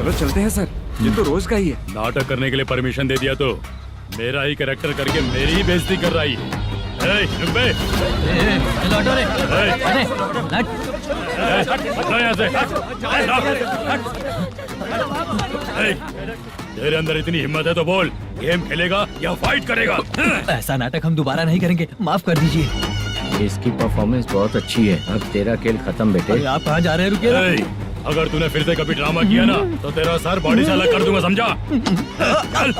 चलो चलते हैं सर, ये तो रोज का ही है। नाटक करने के लिए परमिशन दे दिया तो मेरा ही कैरेक्टर करके मेरी ही बेइज्जती कर रही है। रुक बे। लौटो रे। हटो यहाँ से। तेरे अंदर इतनी हिम्मत है तो बोल, गेम खेलेगा या फाइट करेगा? ऐसा नाटक हम दोबारा नहीं करेंगे, माफ कर दीजिए। इसकी परफॉर्मेंस बहुत अच्छी है। अब तेरा खेल खत्म बेटे। अरे आप कहाँ जा रहे हैं? रुकिए ना। अगर तूने फिर से कभी ड्रामा किया ना तो तेरा सर बॉडी से अलग कर दूंगा, समझा? चल।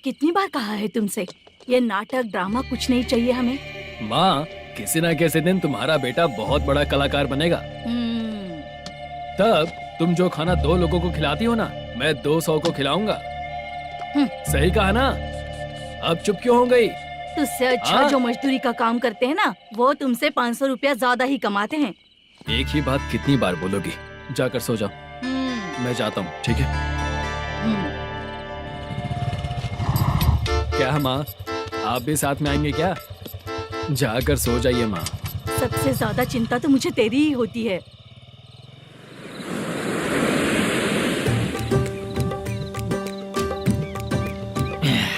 कितनी बार कहा है तुमसे, ये नाटक ड्रामा कुछ नहीं चाहिए हमें। माँ, किसी न किसी दिन तुम्हारा बेटा बहुत बड़ा कलाकार बनेगा। तब तुम जो खाना 2 लोगों को खिलाती हो ना, मैं 200 को खिलाऊंगा। सही कहा ना? अब चुप क्यों हो गई? तुझसे अच्छा जो मजदूरी का काम करते हैं ना, वो तुमसे 500 रुपया ज्यादा ही कमाते हैं। एक ही बात कितनी बार बोलोगी? जाकर सो जाओ। मैं जाता हूँ, ठीक है? क्या माँ, आप भी साथ में आएंगे क्या? जाकर सो जाइए माँ। सबसे ज्यादा चिंता तो मुझे तेरी ही होती है।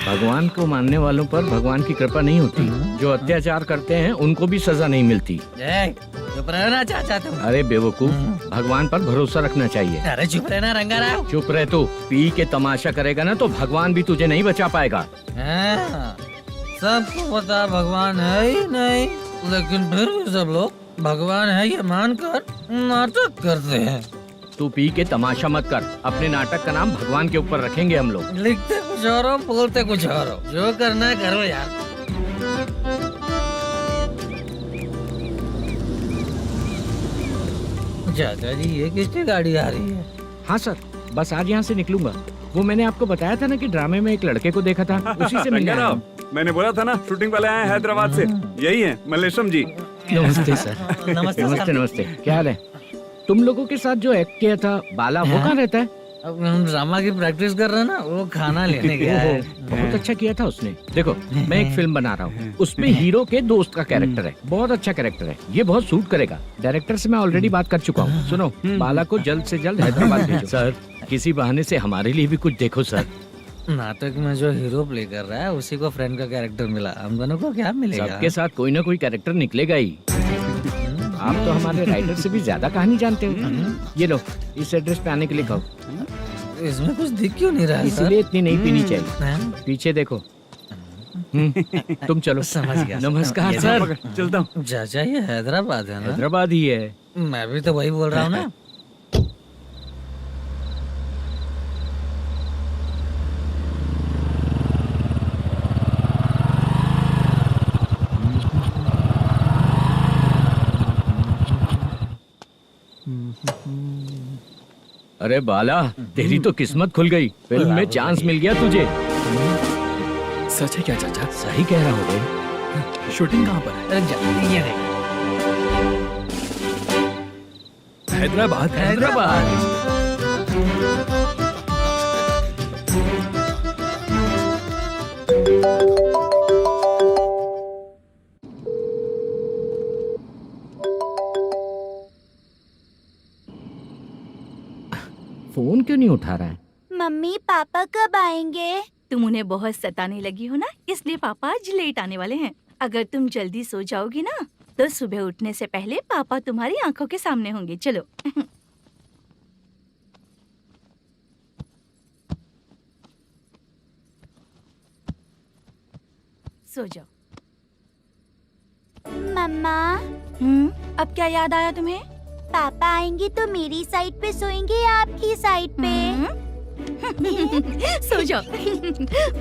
भगवान को मानने वालों पर भगवान की कृपा नहीं होती। जो अत्याचार करते हैं उनको भी सजा नहीं मिलती। चुप रहना चाचा तुम। अरे बेवकूफ, भगवान पर भरोसा रखना चाहिए। अरे चुप रहना रंगाराव। चुप रह तू। पी के तमाशा करेगा ना तो भगवान भी तुझे नहीं बचा पाएगा। सबको पता भगवान है ही नहीं, लेकिन फिर भी सब लोग भगवान है ये मानकर नाटक करते हैं। तू पी के तमाशा मत कर। अपने नाटक का नाम भगवान के ऊपर रखेंगे हम लोग। लिखते कुछ और हो, बोलते कुछ और हो, जो करना है करो यार। चाचा जी, ये किसकी गाड़ी आ रही है? हाँ सर, बस आज यहाँ से निकलूंगा। वो मैंने आपको बताया था ना कि ड्रामे में एक लड़के को देखा था, उसी से मिलने आया हूँ। मैंने बोला था ना, शूटिंग वाले आए हैं हैदराबाद से। यही है मल्लेशम जी। नमस्ते सर। नमस्ते नमस्ते नमस्ते। क्या हाल है? तुम लोगों के साथ जो एक्ट किया था बाला, वो कहाँ रहता है? अब हम ड्रामा की प्रैक्टिस कर रहे हैं ना, वो खाना लेने गया है। बहुत अच्छा किया था उसने। देखो, मैं एक फिल्म बना रहा हूँ, उसमें हीरो के दोस्त का कैरेक्टर है। बहुत अच्छा कैरेक्टर है, ये बहुत सूट करेगा। डायरेक्टर से मैं ऑलरेडी बात कर चुका हूँ। सुनो, बाला को जल्द से जल्द हैदराबाद भेजो। सर, किसी बहाने से हमारे लिए भी कुछ देखो सर। नाटक में जो हीरो प्ले कर रहा है उसी को फ्रेंड का कैरेक्टर मिला, हम दोनों को क्या मिलेगा? सबके साथ कोई ना कोई कैरेक्टर निकलेगा ही। आप तो हमारे राइटर से भी ज्यादा कहानी जानते हो। ये लो, इस एड्रेस पे आने के लिए कहो। इसमें कुछ दिख क्यों नहीं रहा? इसलिए इतनी नहीं पीनी चाहिए। पीछे देखो। तुम चलो। समझ गया। नमस्कार सर। चलता हूँ। चाचा, ये हैदराबाद है ना? हैदराबाद ही है। मैं भी तो वही बोल रहा हूँ ना। अरे बाला, तेरी तो किस्मत खुल गई। फिल्म में चांस मिल गया तुझे। सच है क्या चाचा? सही कह रहा हो भाई। शूटिंग कहाँ पर है? ये देख। हैदराबाद। हैदराबाद। फोन क्यों नहीं उठा रहा है? मम्मी पापा कब आएंगे? तुम उन्हें बहुत सताने लगी हो ना, इसलिए पापा आज लेट आने वाले हैं। अगर तुम जल्दी सो जाओगी ना, तो सुबह उठने से पहले पापा तुम्हारी आंखों के सामने होंगे। चलो। सो जाओ। मम्मा, अब क्या याद आया तुम्हें? पापा आएंगे तो मेरी साइड पे सोएंगे या आपकी साइड पे? सो जाओ।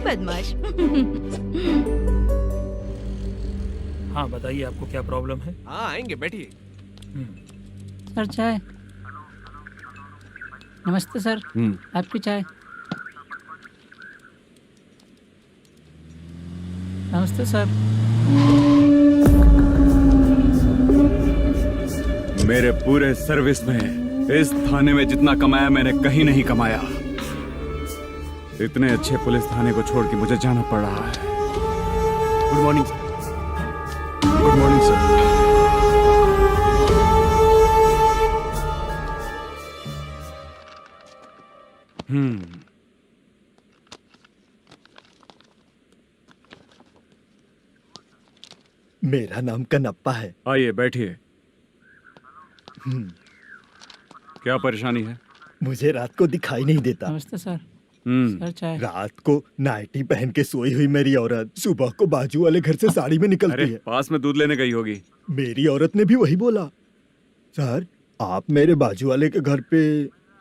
बदमाश। हाँ बताइए, आपको क्या प्रॉब्लम है? हाँ आएंगे, बैठिए। सर चाय। नमस्ते सर, आपकी चाय। नमस्ते सर। मेरे पूरे सर्विस में इस थाने में जितना कमाया मैंने कहीं नहीं कमाया। इतने अच्छे पुलिस थाने को छोड़ के मुझे जाना पड़ रहा है। Good morning sir. Good morning sir. मेरा नाम कनप्पा है। आइए बैठिए। क्या परेशानी है? मुझे रात को दिखाई नहीं देता। नमस्ते सर। हम्म, चाय। रात को नाइटी पहन के सोई हुई मेरी औरत सुबह को बाजू वाले घर से साड़ी में निकलती अरे है। पास में दूध लेने गई होगी। मेरी औरत ने भी वही बोला। सर, आप मेरे बाजू वाले के घर पे।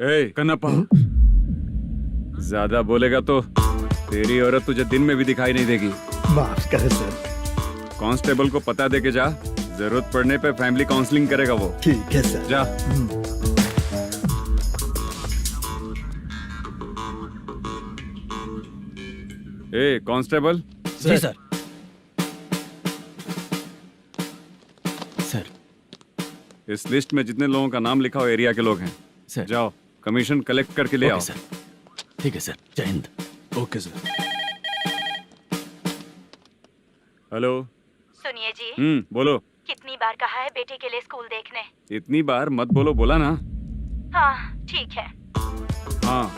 ए कन्नप्पा, ज्यादा बोलेगा तो तेरी औरत तुझे दिन में भी दिखाई नहीं देगी। माफ करें सर। कांस्टेबल को पता दे के जा, जरूरत पड़ने पे फैमिली काउंसलिंग करेगा वो। ठीक है सर। जा। ए कांस्टेबल। जी सर। सर। इस लिस्ट में जितने लोगों का नाम लिखा हो एरिया के लोग हैं। सर। जाओ कमीशन कलेक्ट करके ले आओ। सर। ठीक है सर। जय हिंद। Okay sir. हेलो। सुनिए जी, बोलो। कितनी बार कहा है बेटे के लिए स्कूल देखने? इतनी बार मत बोलो, बोला ना। हाँ ठीक है। हाँ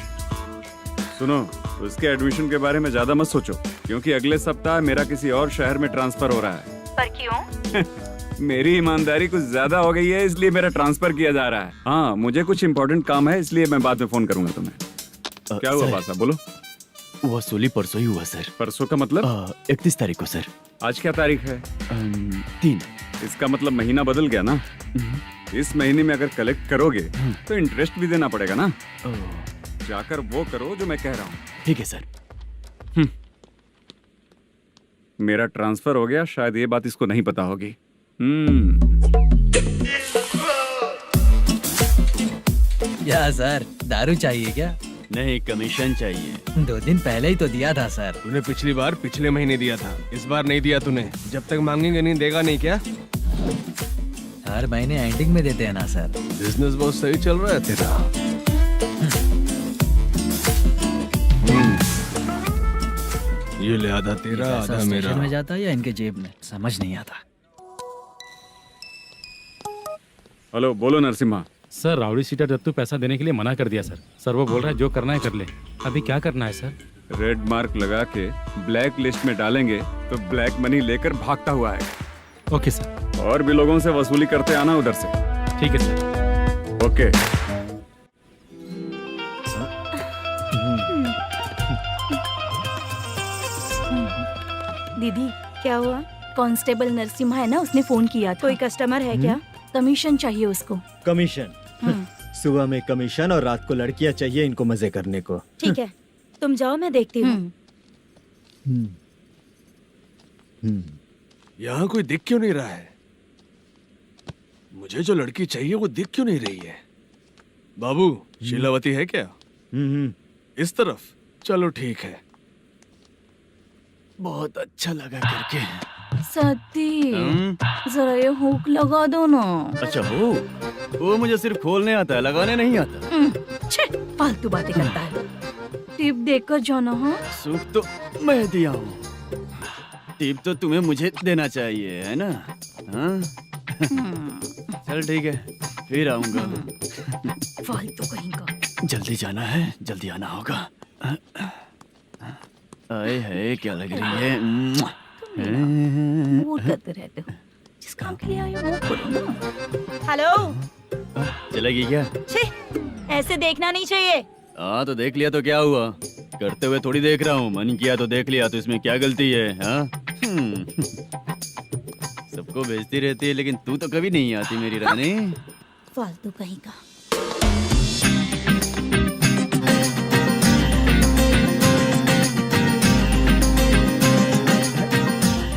सुनो, उसके एडमिशन के बारे में ज्यादा मत सोचो, क्योंकि अगले सप्ताह मेरा किसी और शहर में ट्रांसफर हो रहा है। पर क्यों? मेरी ईमानदारी कुछ ज्यादा हो गई है, इसलिए मेरा ट्रांसफर किया जा रहा है। हाँ मुझे कुछ इम्पोर्टेंट काम है, इसलिए मैं बाद में फोन करूंगा तुम्हें। क्या हुआ पासा, बोलो। वसूली परसों ही हुआ सर। परसों का मतलब? 31 तारीख को सर। आज क्या तारीख है? 3। इसका मतलब महीना बदल गया ना। इस महीने में अगर कलेक्ट करोगे तो इंटरेस्ट भी देना पड़ेगा ना। जाकर वो करो जो मैं कह रहा हूँ। ठीक है सर। मेरा ट्रांसफर हो गया, शायद ये बात इसको नहीं पता होगी। क्या सर, दारू चाहिए क्या? नहीं, कमीशन चाहिए। 2 दिन पहले ही तो दिया था सर। तूने पिछली बार पिछले महीने दिया था, इस बार नहीं दिया तूने। जब तक मांगेंगे नहीं देगा नहीं क्या? हर महीने एंडिंग में देते हैं ना सर। बिजनेस बहुत सही चल रहा है तेरा। ये ले आधा तेरा, आधा मेरा। में जाता है या इनके जेब में, समझ नहीं आता। हेलो, बोलो Narasimha. Sir rowdy seater Dattu पैसा देने के लिए मना कर दिया सर। सर वो बोल रहा है जो करना है कर ले। अभी क्या करना है सर? रेड मार्क लगा के ब्लैक लिस्ट में डालेंगे तो ब्लैक मनी लेकर भागता हुआ है। Okay sir. और भी लोगों से वसूली करते आना उधर से। ठीक है सर। ओके। दीदी क्या हुआ? कांस्टेबल नरसिम्हा है ना, उसने फोन किया था। कोई कस्टमर है क्या? कमीशन चाहिए उसको। कमीशन? सुबह में कमीशन और रात को लड़कियां चाहिए इनको मजे करने को। ठीक है, तुम जाओ, मैं देखती हूँ। यहाँ कोई दिख क्यों नहीं रहा है? मुझे जो लड़की चाहिए वो दिख क्यों नहीं रही है? बाबू, शीलावती है क्या? इस तरफ? चलो ठीक है। बहुत अच्छा लगा करके। सती, जरा ये हुक लगा दो ना। अच्छा वो मुझे सिर्फ खोलने आता है, लगाने नहीं आता। छे, फालतू बातें करता है। टिप देकर जाना। हाँ सुख तो मैं दिया हूँ, टिप तो तुम्हें मुझे देना चाहिए, है ना? हाँ? चल ठीक है, फिर आऊंगा। फालतू कहीं का। जल्दी जाना है, जल्दी आना होगा। आए है क्या लग रही है? वो करते रहते हो, जिस काम के लिए आए हो वो करो ना। हेलो, चलेगी क्या? छे, ऐसे देखना नहीं चाहिए। हाँ तो देख लिया तो क्या हुआ? करते हुए थोड़ी देख रहा हूँ, मन किया तो देख लिया, तो इसमें क्या गलती है? हाँ? सबको भेजती रहती है, लेकिन तू तो कभी नहीं आती मेरी रानी। फालतू कहीं का।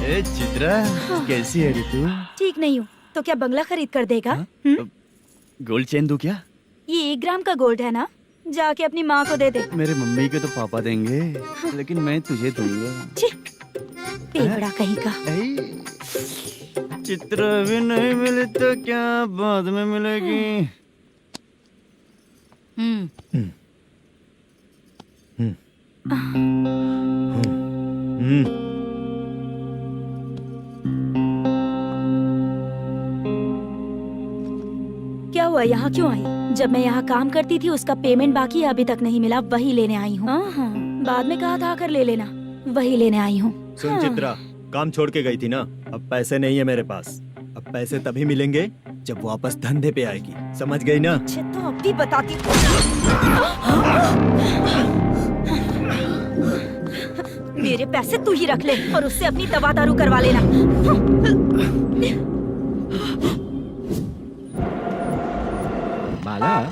ए चित्रा, कैसी है रे तू? ठीक नहीं हूँ तो क्या बंगला खरीद कर देगा? गोल्ड चेन दूं क्या? ये 1 ग्राम का गोल्ड है ना, जाके अपनी माँ को दे दे। मेरे मम्मी के तो पापा देंगे, लेकिन मैं तुझे दूंगा। पेपड़ा कहीं का। चित्रा भी नहीं मिली तो क्या बाद में मिलेगी? क्या हुआ, यहाँ क्यों आई? जब मैं यहाँ काम करती थी उसका पेमेंट बाकी है, अभी तक नहीं मिला, वही लेने आई हूँ। बाद में कहा था आकर ले लेना, वही लेने आई हूँ। सुन चित्रा, काम छोड़ के गई थी ना, अब पैसे नहीं है मेरे पास। अब पैसे तभी मिलेंगे जब वापस धंधे पे आएगी, समझ गई ना? अच्छा तो अब भी बताती। मेरे पैसे तू ही रख ले और उससे अपनी दवा दारू करवा लेना। बाला,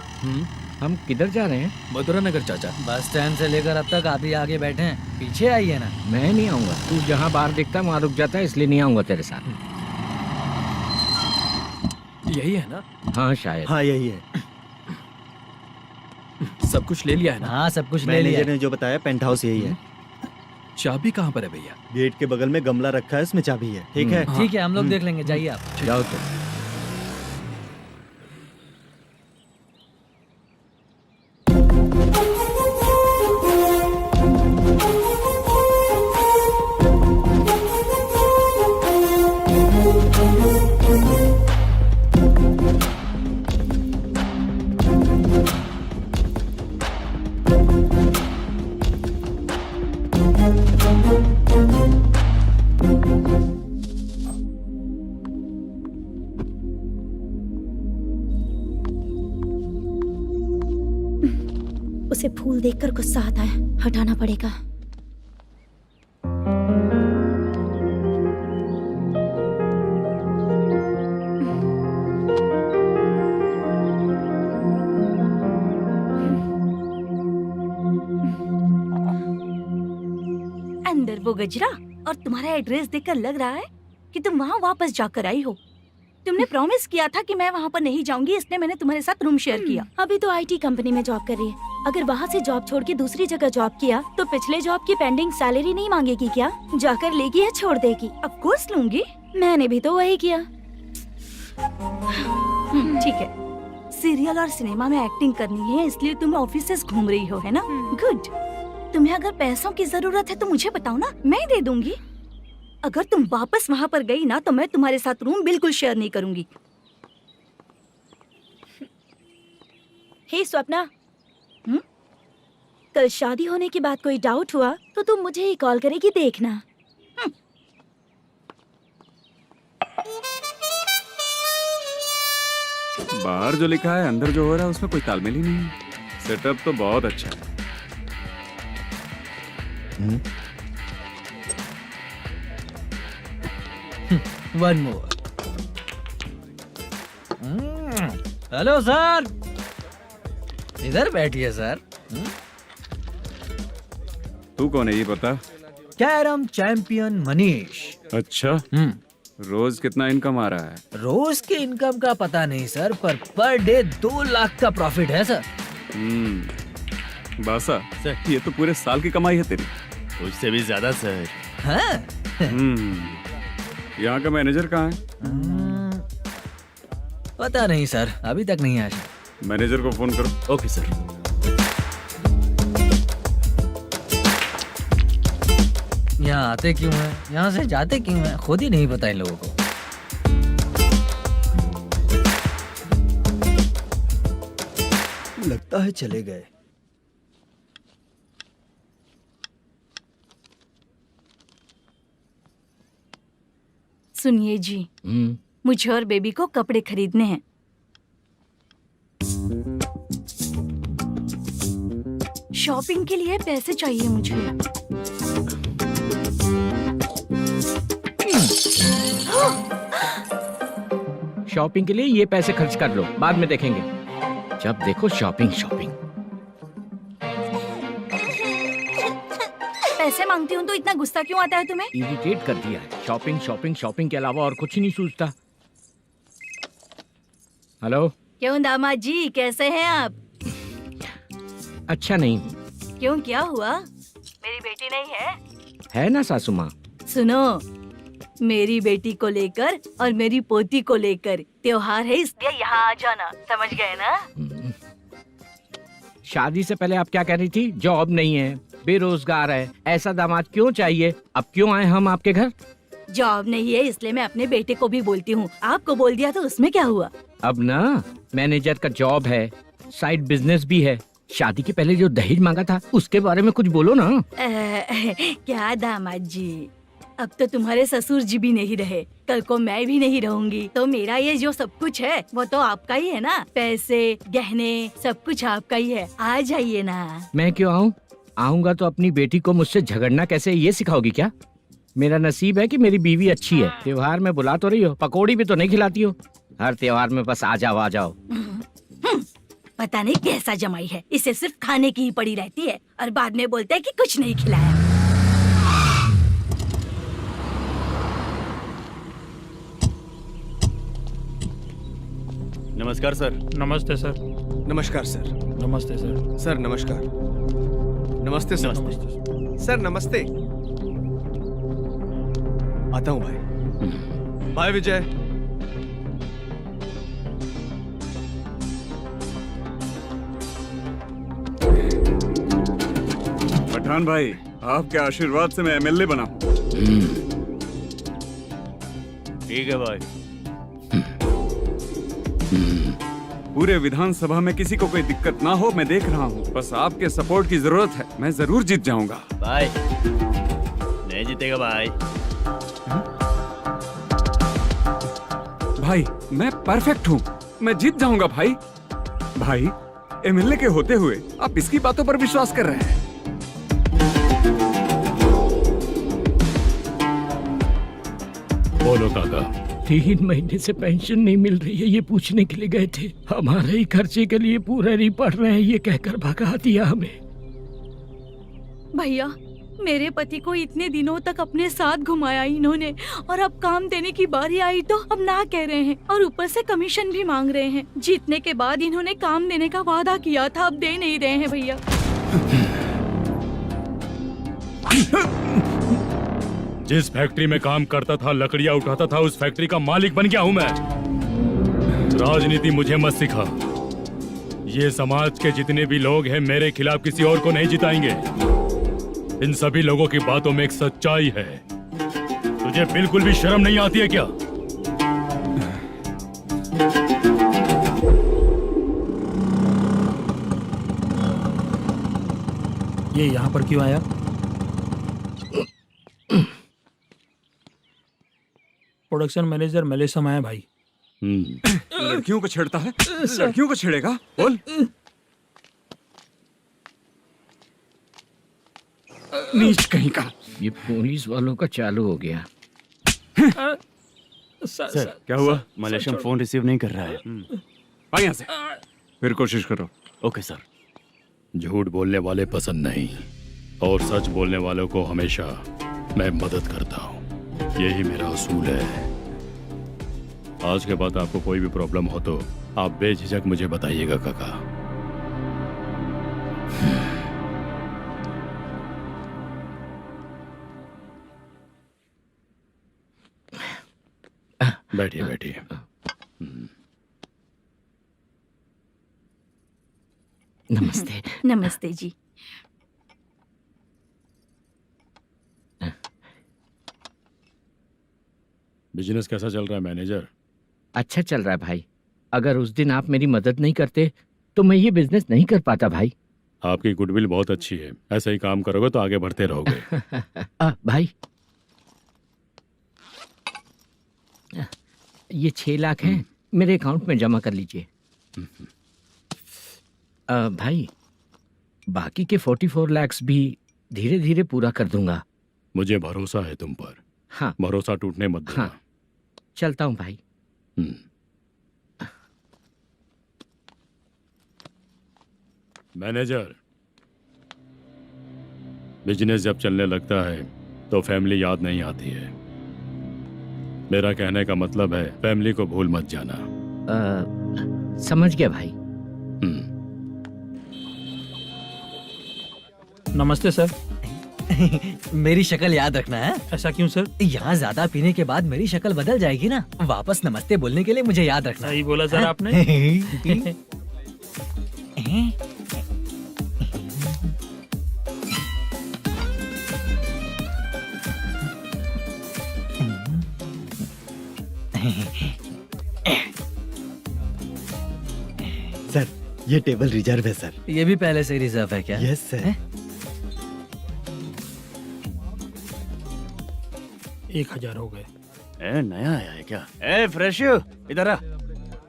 हम किधर जा रहे हैं? मथुरा नगर चाचा। बस स्टैंड से लेकर अब तक आप ही आगे बैठे हैं, पीछे आइए ना। मैं नहीं आऊंगा, तू जहाँ बाहर दिखता वहाँ रुक जाता है, इसलिए नहीं आऊंगा तेरे साथ। यही है ना? हाँ शायद। हाँ यही है। सब कुछ ले लिया है ना? हाँ सब कुछ ले लिया। मैनेजर ने जो बताया पेंट हाउस यही है। चाबी कहाँ पर है भैया? गेट के बगल में गमला रखा है, उसमें चाबी है। ठीक है? ठीक है, हम लोग देख लेंगे, जाइए आप। जाओ तो। उसे फूल देखकर गुस्सा आता है, हटाना पड़ेगा। अंदर वो गजरा और तुम्हारा एड्रेस देखकर लग रहा है कि तुम वहाँ वापस जाकर आई हो। तुमने प्रॉमिस किया था कि मैं वहाँ पर नहीं जाऊंगी, इसलिए मैंने तुम्हारे साथ रूम शेयर किया। अभी तो आईटी कंपनी में जॉब कर रही है। अगर वहाँ से जॉब छोड़ के दूसरी जगह जॉब किया तो पिछले जॉब की पेंडिंग सैलरी नहीं मांगेगी क्या? जाकर लेगी या छोड़ देगी? ऑफ कोर्स लूंगी। मैंने भी तो वही किया। ठीक है, सीरियल और सिनेमा में एक्टिंग करनी है, इसलिए तुम ऑफिसेस घूम रही हो, है ना? गुड। तुम्हें अगर पैसों की जरूरत है तो मुझे बताओ ना, मैं दे दूंगी। अगर तुम वापस वहाँ पर गई ना तो मैं तुम्हारे साथ रूम बिल्कुल शेयर नहीं करूंगी। हे स्वप्ना, कल शादी होने की बात कोई डाउट हुआ तो तुम मुझे ही कॉल करेगी, देखना। बाहर जो लिखा है अंदर जो हो रहा है उसमें कोई तालमेल ही नहीं है। सेटअप तो बहुत अच्छा है। One more. हेलो सर, इधर बैठिए सर। तू कौन है ये बता? Carrom champion Manish. अच्छा, रोज कितना इनकम आ रहा है? रोज के इनकम का पता नहीं सर, पर डे 2 लाख का प्रॉफिट है सर। बासा, ये तो पूरे साल की कमाई है तेरी। उससे भी ज्यादा सर। हाँ? यहाँ का मैनेजर कहाँ है? पता नहीं सर, अभी तक नहीं आया। मैनेजर को फोन करो। Okay sir. यहाँ आते क्यों हैं, यहाँ से जाते क्यों हैं, खुद ही नहीं पता इन लोगों को। लगता है चले गए। सुनिए जी, मुझे और बेबी को कपड़े खरीदने हैं। शॉपिंग के लिए पैसे चाहिए मुझे। शॉपिंग के लिए ये पैसे खर्च कर लो, बाद में देखेंगे। जब देखो शॉपिंग शॉपिंग। पैसे मांगती हूँ तो इतना गुस्सा क्यों आता है तुम्हें? इरिटेट कर दिया है। शॉपिंग शॉपिंग शॉपिंग के अलावा और कुछ नहीं सूझता। हेलो। क्यों दामाद जी, कैसे हैं आप? अच्छा नहीं। क्यों, क्या हुआ? मेरी बेटी नहीं है? है ना सासू माँ। सुनो, मेरी बेटी को लेकर और मेरी पोती को लेकर त्योहार है, इसलिए यहाँ आ जाना, समझ गए ना? शादी से पहले आप क्या कह रही थी? जॉब नहीं है, बेरोजगार है, ऐसा दामाद क्यों चाहिए? अब क्यों आए हम आपके घर? जॉब नहीं है इसलिए मैं अपने बेटे को भी बोलती हूँ। आपको बोल दिया तो उसमें क्या हुआ? अब ना मैनेजर का जॉब है, साइड बिजनेस भी है। शादी के पहले जो दहेज मांगा था उसके बारे में कुछ बोलो ना। क्या दामाद जी, अब तो तुम्हारे ससुर जी भी नहीं रहे, कल को मैं भी नहीं रहूंगी, तो मेरा ये जो सब कुछ है वो तो आपका ही है ना। पैसे, गहने, सब कुछ आपका ही है। आ जाइए ना। मैं क्यों आऊँ? आऊंगा तो अपनी बेटी को मुझसे झगड़ना कैसे ये सिखाओगी क्या? मेरा नसीब है कि मेरी बीवी अच्छी है। त्योहार में बुला तो रही हो, पकौड़ी भी तो नहीं खिलाती हो। हर त्योहार में बस आ जाओ आ जाओ। पता नहीं कैसा जमाई है, इसे सिर्फ खाने की ही पड़ी रहती है और बाद में बोलते हैं कि कुछ नहीं खिलाया। नमस्कार सर। नमस्ते सर। नमस्कार सर। नमस्ते सर। सर नमस्कार। नमस्ते सर। सर नमस्ते। आता हूँ भाई। बाय विजय। पठान भाई, आपके आशीर्वाद से मैं एमएलए बना हूँ। ठीक है भाई। पूरे विधानसभा में किसी को कोई दिक्कत ना हो, मैं देख रहा हूँ। बस आपके सपोर्ट की जरूरत है, मैं जरूर जीत जाऊंगा। भाई नहीं जीतेगा भाई। भाई मैं परफेक्ट हूँ, मैं जीत जाऊंगा भाई। भाई एमएलए के होते हुए आप इसकी बातों पर विश्वास कर रहे हैं। बोलो काका। 3 महीने से पेंशन नहीं मिल रही है, ये पूछने के लिए गए थे। हमारे ही खर्चे के लिए पूरा नहीं पड़ रहे हैं, ये कहकर भगा दिया हमें। भैया, मेरे पति को इतने दिनों तक अपने साथ घुमाया इन्होंने, और अब काम देने की बारी आई तो अब ना कह रहे हैं, और ऊपर से कमीशन भी मांग रहे हैं। जीतने के बाद इन्होंने काम देने का वादा किया था, अब दे नहीं रहे हैं भैया। जिस फैक्ट्री में काम करता था, लकड़ियां उठाता था, उस फैक्ट्री का मालिक बन गया हूं मैं। राजनीति मुझे मत सिखा। ये समाज के जितने भी लोग हैं मेरे खिलाफ किसी और को नहीं जिताएंगे। इन सभी लोगों की बातों में एक सच्चाई है। तुझे बिल्कुल भी शर्म नहीं आती है क्या? ये यहाँ पर क्यों आया? प्रोडक्शन मैनेजर मलेशम आया भाई। लड़कियों को छेड़ता है, लड़कियों को छेड़ेगा? बोल। नीच कहीं का। ये पुलिस वालों का चालू हो गया। सर क्या हुआ? मलेशियन फोन रिसीव नहीं कर रहा है। आ यहाँ से, फिर कोशिश करो। Okay sir. झूठ बोलने वाले पसंद नहीं, और सच बोलने वालों को हमेशा मैं मदद करता हूँ। यही मेरा असूल है। आज के बाद आपको कोई भी प्रॉब्लम हो तो आप बेझिझक मुझे बताइएगा काका। बैठिए बैठिए। नमस्ते। नमस्ते जी। बिजनेस कैसा चल रहा है मैनेजर? अच्छा चल रहा है भाई। अगर उस दिन आप मेरी मदद नहीं करते तो मैं ये बिजनेस नहीं कर पाता भाई। आपकी गुडविल बहुत अच्छी है, ऐसे ही काम करोगे तो आगे बढ़ते रहोगे। भाई ये 6 लाख हैं, मेरे अकाउंट में जमा कर लीजिए। भाई बाकी के 44 लाख भी धीरे धीरे पूरा कर दूंगा। मुझे भरोसा है तुम पर। हाँ भरोसा टूटने मत देना। हाँ चलता हूँ भाई। मैनेजर, बिजनेस जब चलने लगता है तो फैमिली याद नहीं आती है। मेरा कहने का मतलब है फैमिली को भूल मत जाना। समझ गया भाई। नमस्ते सर। मेरी शक्ल याद रखना है। ऐसा क्यों सर? यहाँ ज्यादा पीने के बाद मेरी शक्ल बदल जाएगी ना। वापस नमस्ते बोलने के लिए मुझे याद रखना। सही बोला सर आपने। ये टेबल रिजर्व है सर। ये भी पहले से रिजर्व है क्या? Yes sir. 1000 हो गए। ए, नया आया है क्या? ए फ्रेश इधर आ।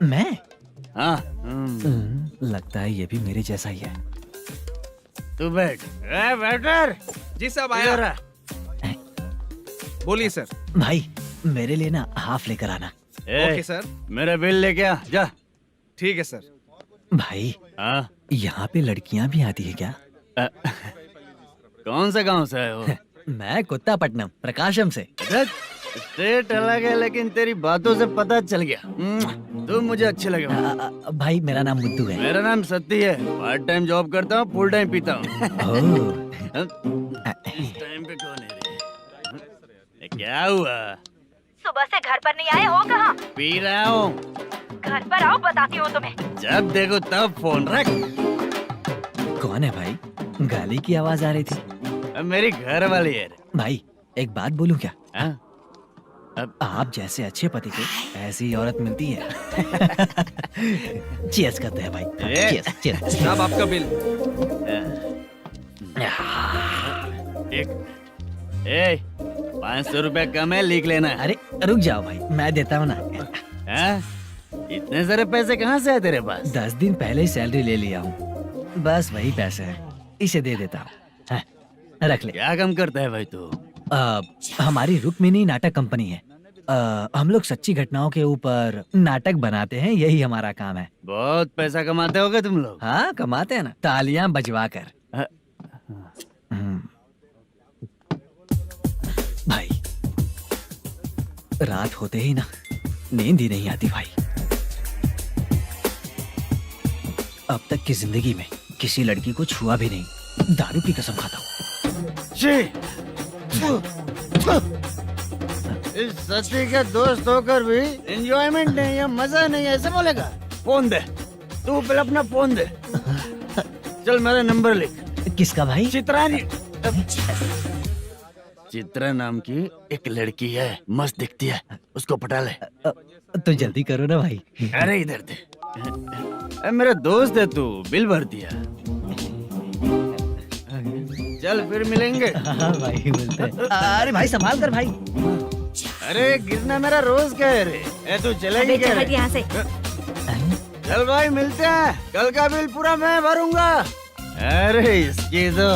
मैं? हाँ लगता है ये भी मेरे जैसा ही है। तू बैठ। ए वेटर जी साहब इधर आया। आ। बोलिए सर। भाई मेरे लिए ना हाफ लेकर आना। ए, ओके सर। मेरा बिल लेके आ जा। ठीक है सर। भाई हाँ यहाँ पे लड़कियाँ भी आती है क्या? कौन सा गांव से आए हो? मैं कुत्तापट्टनम प्रकाशम से। स्टेट अलग है लेकिन तेरी बातों से पता चल गया। तुम मुझे अच्छे लगे हो। भाई मेरा नाम मुद्दू है। मेरा नाम सत्ती है। पार्ट टाइम जॉब करता हूँ, फुल टाइम पीता हूँ। इस टाइम पे कौन है रे? ये क्या हुआ? सुबह से घर पर नहीं आए हो कहाँ? पी रहा हूँ। घर पर आओ, बताती हूँ तुम्हें। जब देखो तब फोन रख। कौन है भाई? गाली की आवाज आ रही थी। अब मेरी घर वाली है। भाई एक बात बोलूं क्या? हाँ? अब आप जैसे अच्छे पति को ऐसी ही औरत मिलती है। चीयर्स करते हैं भाई। Cheers cheers. साहब आपका बिल। एक 500 रुपया कम है, लिख लेना। अरे रुक जाओ भाई, मैं देता हूँ ना। हाँ? इतने सारे पैसे कहाँ से आए तेरे पास? 10 दिन पहले ही सैलरी ले लिया हूँ, बस वही पैसे हैं, इसे दे देता हूँ। हाँ, रख ले। क्या काम करता है भाई तू? हमारी रुक्मिनी नाटक कंपनी है। हम लोग सच्ची घटनाओं के ऊपर नाटक बनाते हैं, यही हमारा काम है। बहुत पैसा कमाते होगे तुम लोग। हाँ कमाते हैं ना, तालियां बजवा कर। भाई रात होते ही ना नींद ही नहीं आती भाई। अब तक की जिंदगी में किसी लड़की को छुआ भी नहीं, दारू की कसम खाता हूँ। इस सच्ची का दोस्त होकर भी एंजॉयमेंट नहीं है, मजा नहीं है, ऐसे बोलेगा? फोन दे, तू पहले अपना फोन दे। चल मेरा नंबर लिख। किसका भाई? चित्रानी। चित्रा नाम की एक लड़की है, मस्त दिखती है, उसको पटा ले। तो जल्दी करो ना भाई। अरे इधर दे। मेरा दोस्त है तू, बिल भर दिया। चल फिर मिलेंगे। हाँ भाई मिलते हैं। अरे भाई संभाल कर भाई। अरे गिरना मेरा रोज का है रे। तू चलेगी क्या रे? यहाँ से। चल भाई मिलते हैं, कल का बिल पूरा मैं भरूंगा। अरे इसकी तो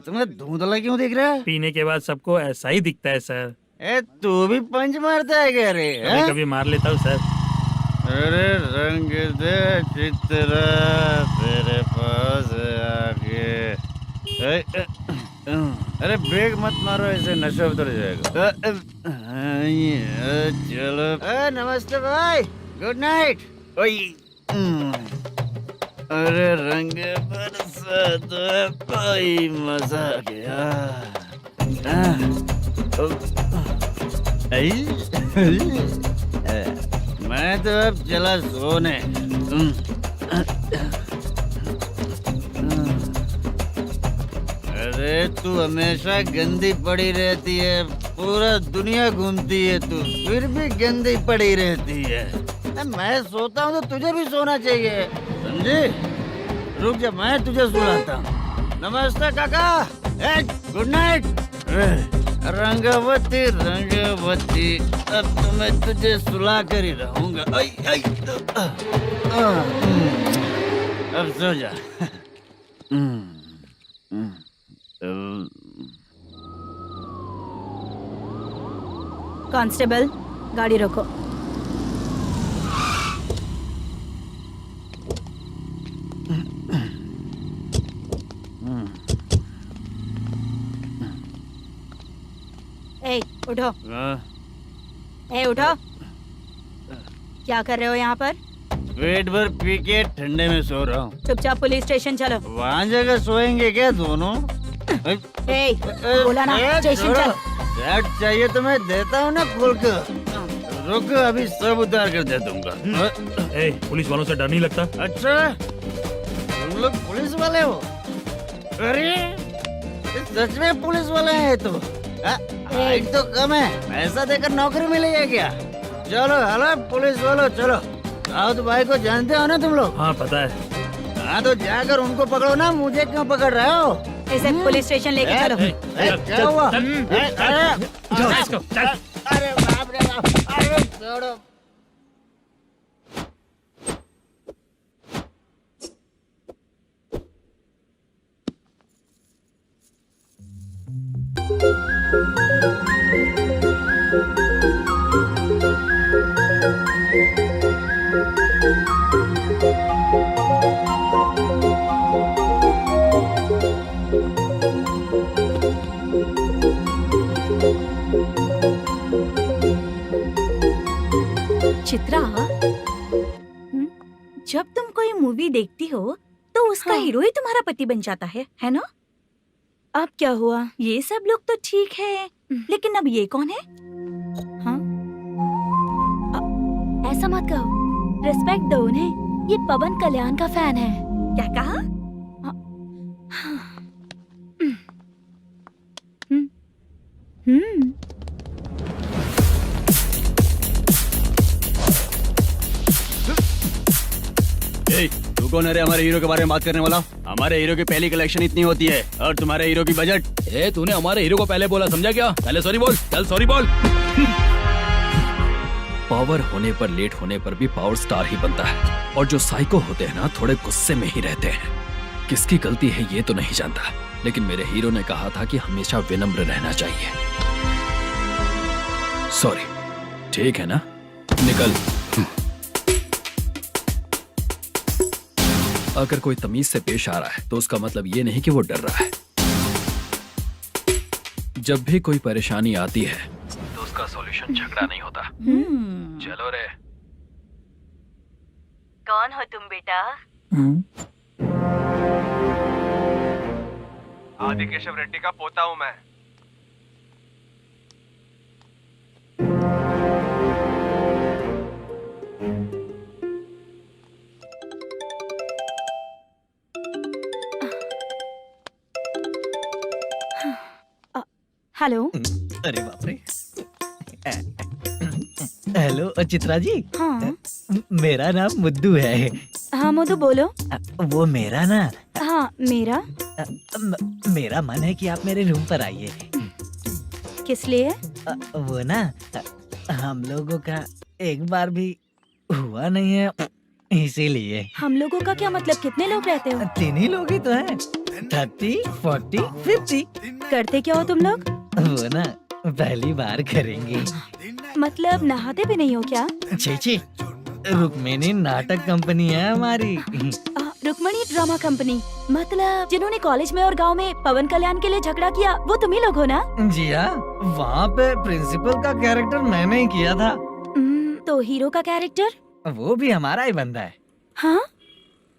तुम्हें धुंधला क्यों दिख रहा है? पीने के बाद सबको ऐसा ही दिखता है सर। तू भी पंच मारता है क्या रे? कभी कभी मार लेता हूँ सर। अरे रंग दे चित्रा तेरे पास आके। अरे ब्रेक मत मारो, ऐसे नशा उतर जाएगा। चलो। नमस्ते भाई, गुड नाइट। अरे रंग बरसात भाई, मजा आ गया। मैं तो अब चला सोने। अरे तू हमेशा गंदी पड़ी रहती है, पूरा दुनिया घूमती है तू, फिर भी गंदी पड़ी रहती है। मैं सोता हूँ तो तुझे भी सोना चाहिए, समझे? रुक जा, मैं तुझे सुलाता हूँ। नमस्ते काका, गुड नाइट। रंगवती रंगवती, अब तो मैं तुझे सुला कर ही रहूंगा। अब सो जा। कांस्टेबल, गाड़ी रोको। ए, उठो। ए, उठो। क्या कर रहे हो यहाँ पर? पेट भर पी के ठंडे में सो रहा हूँ। चुपचाप पुलिस स्टेशन चलो। वहाँ जगह सोएंगे क्या दोनों? ए, बोला ना स्टेशन चल। शर्ट चाहिए तो मैं देता हूँ ना खोल कर। रुक, अभी सब उतार कर दे दूंगा। पुलिस वालों से डर नहीं लगता? अच्छा, तुम लोग पुलिस वाले हो? अरे सच में पुलिस वाले हैं तो? हाइट तो कम है, पैसा देकर नौकरी मिलेगी क्या? चलो हेलो पुलिस वालों, चलो। राउत भाई को जानते हो ना तुम लोग? हाँ पता है। हाँ तो जाकर उनको पकड़ो ना, मुझे क्यों पकड़ रहे हो? इसे पुलिस स्टेशन लेके चलो। क्या हुआ? अरे बाप रे बाप, अरे छोड़ो। चित्रा, जब तुम कोई मूवी देखती हो तो उसका हीरो ही तुम्हारा पति बन जाता है ना? अब क्या हुआ? ये सब लोग तो ठीक है, लेकिन अब ये कौन है? हाँ? ऐसा मत कहो, रिस्पेक्ट दो उन्हें। ये पवन कल्याण का फैन है। क्या कहा? तू कौन है रे हमारे हीरो के बारे में बात करने वाला? हमारे हीरो की पहली कलेक्शन इतनी होती है और तुम्हारे हीरो की बजट। ए तूने हमारे हीरो को पहले बोला, समझा क्या? पहले सॉरी बोल, चल सॉरी बोल। पावर होने पर, लेट होने पर भी पावर स्टार ही बनता है। और जो साइको होते हैं ना, थोड़े गुस्से में ही रहते हैं। किसकी गलती है ये तो नहीं जानता, लेकिन मेरे हीरो ने कहा था कि हमेशा विनम्र रहना चाहिए। सॉरी, ठीक है ना? निकल। अगर कोई तमीज से पेश आ रहा है तो उसका मतलब ये नहीं कि वो डर रहा है। जब भी कोई परेशानी आती है तो उसका सॉल्यूशन झगड़ा नहीं होता। चलो रे। कौन हो तुम बेटा? आदि केशव रेड्डी का पोता हूँ मैं। हेलो। अरे बाप रे। हेलो चित्रा जी। हाँ मेरा नाम मुद्दू है। हाँ मधु बोलो। वो मेरा ना, हाँ मेरा। मेरा मन है कि आप मेरे रूम पर आइए। किस लिए? वो ना, हम लोगों का एक बार भी हुआ नहीं है, इसीलिए। हम लोगों का क्या मतलब? कितने लोग रहते हो? 3 ही लोग ही तो हैं। 30, 40, 50। करते क्या हो तुम लोग? वो ना पहली बार करेंगे। मतलब नहाते भी नहीं हो क्या? छी, रुक्मिणी नाटक कंपनी है हमारी। Rukmini drama company? मतलब जिन्होंने कॉलेज में और गांव में पवन कल्याण के लिए झगड़ा किया, वो तुम ही लोग हो ना? जी हाँ, वहाँ पे प्रिंसिपल का कैरेक्टर मैंने ही किया था। तो हीरो का कैरेक्टर? वो भी हमारा ही बंदा है। हाँ?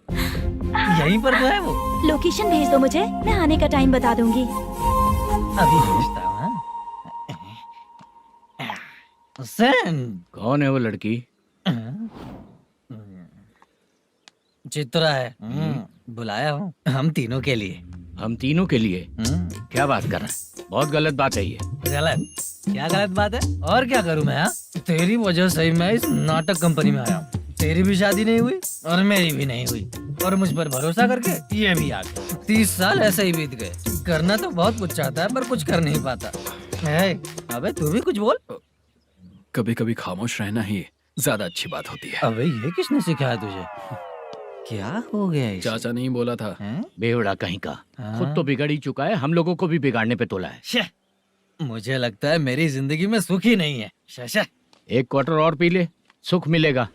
यहीं पर तो है वो। लोकेशन भेज दो मुझे, मैं आने का टाइम बता दूंगी। अभी भेजता हूँ। कौन है वो लड़की? चित्रा है। बुलाया हूँ हम तीनों के लिए। हम तीनों के लिए? क्या बात कर रहा है? बहुत गलत बात है ये। गलत? क्या गलत बात है? और क्या करूँ मैं? तेरी वजह से ही मैं इस नाटक कंपनी में आया हूँ। तेरी भी शादी नहीं हुई और मेरी भी नहीं हुई, और मुझ पर भरोसा करके ये भी आ गया। 30 साल ऐसे ही बीत गए। करना तो बहुत कुछ चाहता है पर कुछ कर नहीं पाता। अबे तू भी कुछ बोल। कभी कभी खामोश रहना ही ज्यादा अच्छी बात होती है। अबे ये किसने सिखाया तुझे? क्या हो गया इसे? चाचा नहीं बोला था। बेवड़ा कहीं का। खुद तो बिगड़ ही चुका है, हम लोगों को भी बिगाड़ने पे तोला है। मुझे लगता है मेरी जिंदगी में सुख ही नहीं है। शशा, 1 क्वार्टर और पी ले, सुख मिलेगा।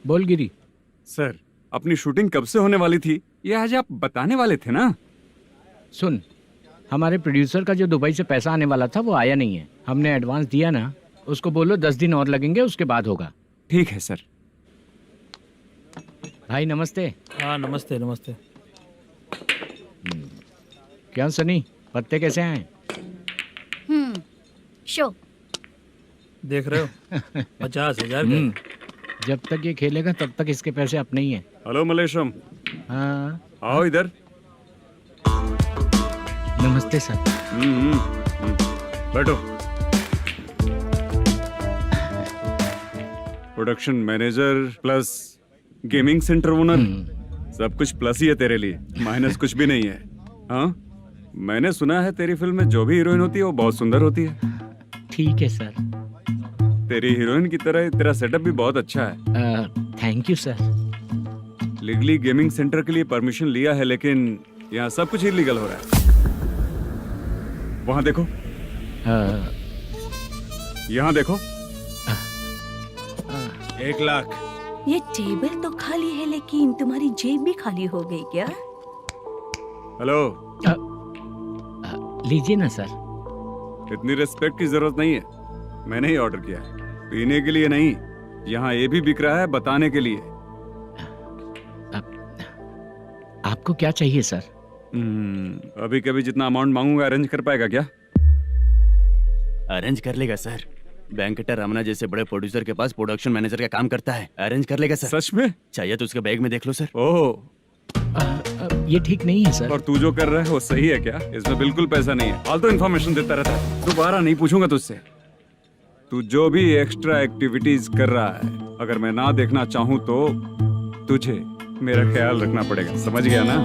बोल गिरी। सर, अपनी शूटिंग कब से होने वाली थी ये आज आप बताने वाले थे ना। सुन, हमारे प्रोड्यूसर का जो दुबई से पैसा आने वाला था वो आया नहीं है। हमने एडवांस दिया ना, उसको बोलो 10 दिन और लगेंगे, उसके बाद होगा। ठीक है सर। भाई नमस्ते। हाँ नमस्ते नमस्ते। क्या सनी, पत्ते कैसे आए? शो देख रहे हो 50,000 का। जब तक ये खेलेगा तब तक इसके पैसे अपने ही हैं। हेलो मलेशम, हाँ आओ इधर। नमस्ते सर। बैठो। Production manager plus gaming centre owner, सब कुछ प्लस ही है तेरे लिए, माइनस कुछ भी नहीं है। हाँ, मैंने सुना है तेरी फिल्म में जो भी हीरोइन होती है वो बहुत सुंदर होती है। ठीक है सर। तेरी हीरोइन की तरह तेरा सेटअप भी बहुत अच्छा है। Thank you sir. Legally gaming centre के लिए परमिशन लिया है, लेकिन यहाँ सब कुछ इलीगल हो रहा है। वहाँ देखो, यहाँ देखो। 1 लाख। ये टेबल तो खाली है लेकिन तुम्हारी जेब भी खाली हो गई क्या? हेलो, लीजिए ना सर। इतनी रिस्पेक्ट की जरूरत नहीं है, मैंने ही ऑर्डर किया है, पीने के लिए नहीं। यहाँ ये भी बिक रहा है बताने के लिए। आपको क्या चाहिए सर? अभी कभी जितना अमाउंट मांगूंगा अरेंज कर पाएगा क्या? अरेंज कर लेगा सर। वेंकटर रमना जैसे बड़े प्रोड्यूसर के पास प्रोडक्शन मैनेजर का काम करता है, अरेंज कर लेगा सर। सच में? चाहिए तो उसके बैग में देख लो सर। ओह, ये ठीक नहीं है सर। और तू जो कर रहा है वो सही है क्या? इसमें बिल्कुल पैसा नहीं है, फालतू इन्फॉर्मेशन देता रहता है। दोबारा नहीं पूछूंगा तुझसे। तू जो भी एक्स्ट्रा एक्टिविटीज कर रहा है, अगर मैं ना देखना चाहूँ तो तुझे मेरा ख्याल रखना पड़ेगा, समझ गया ना?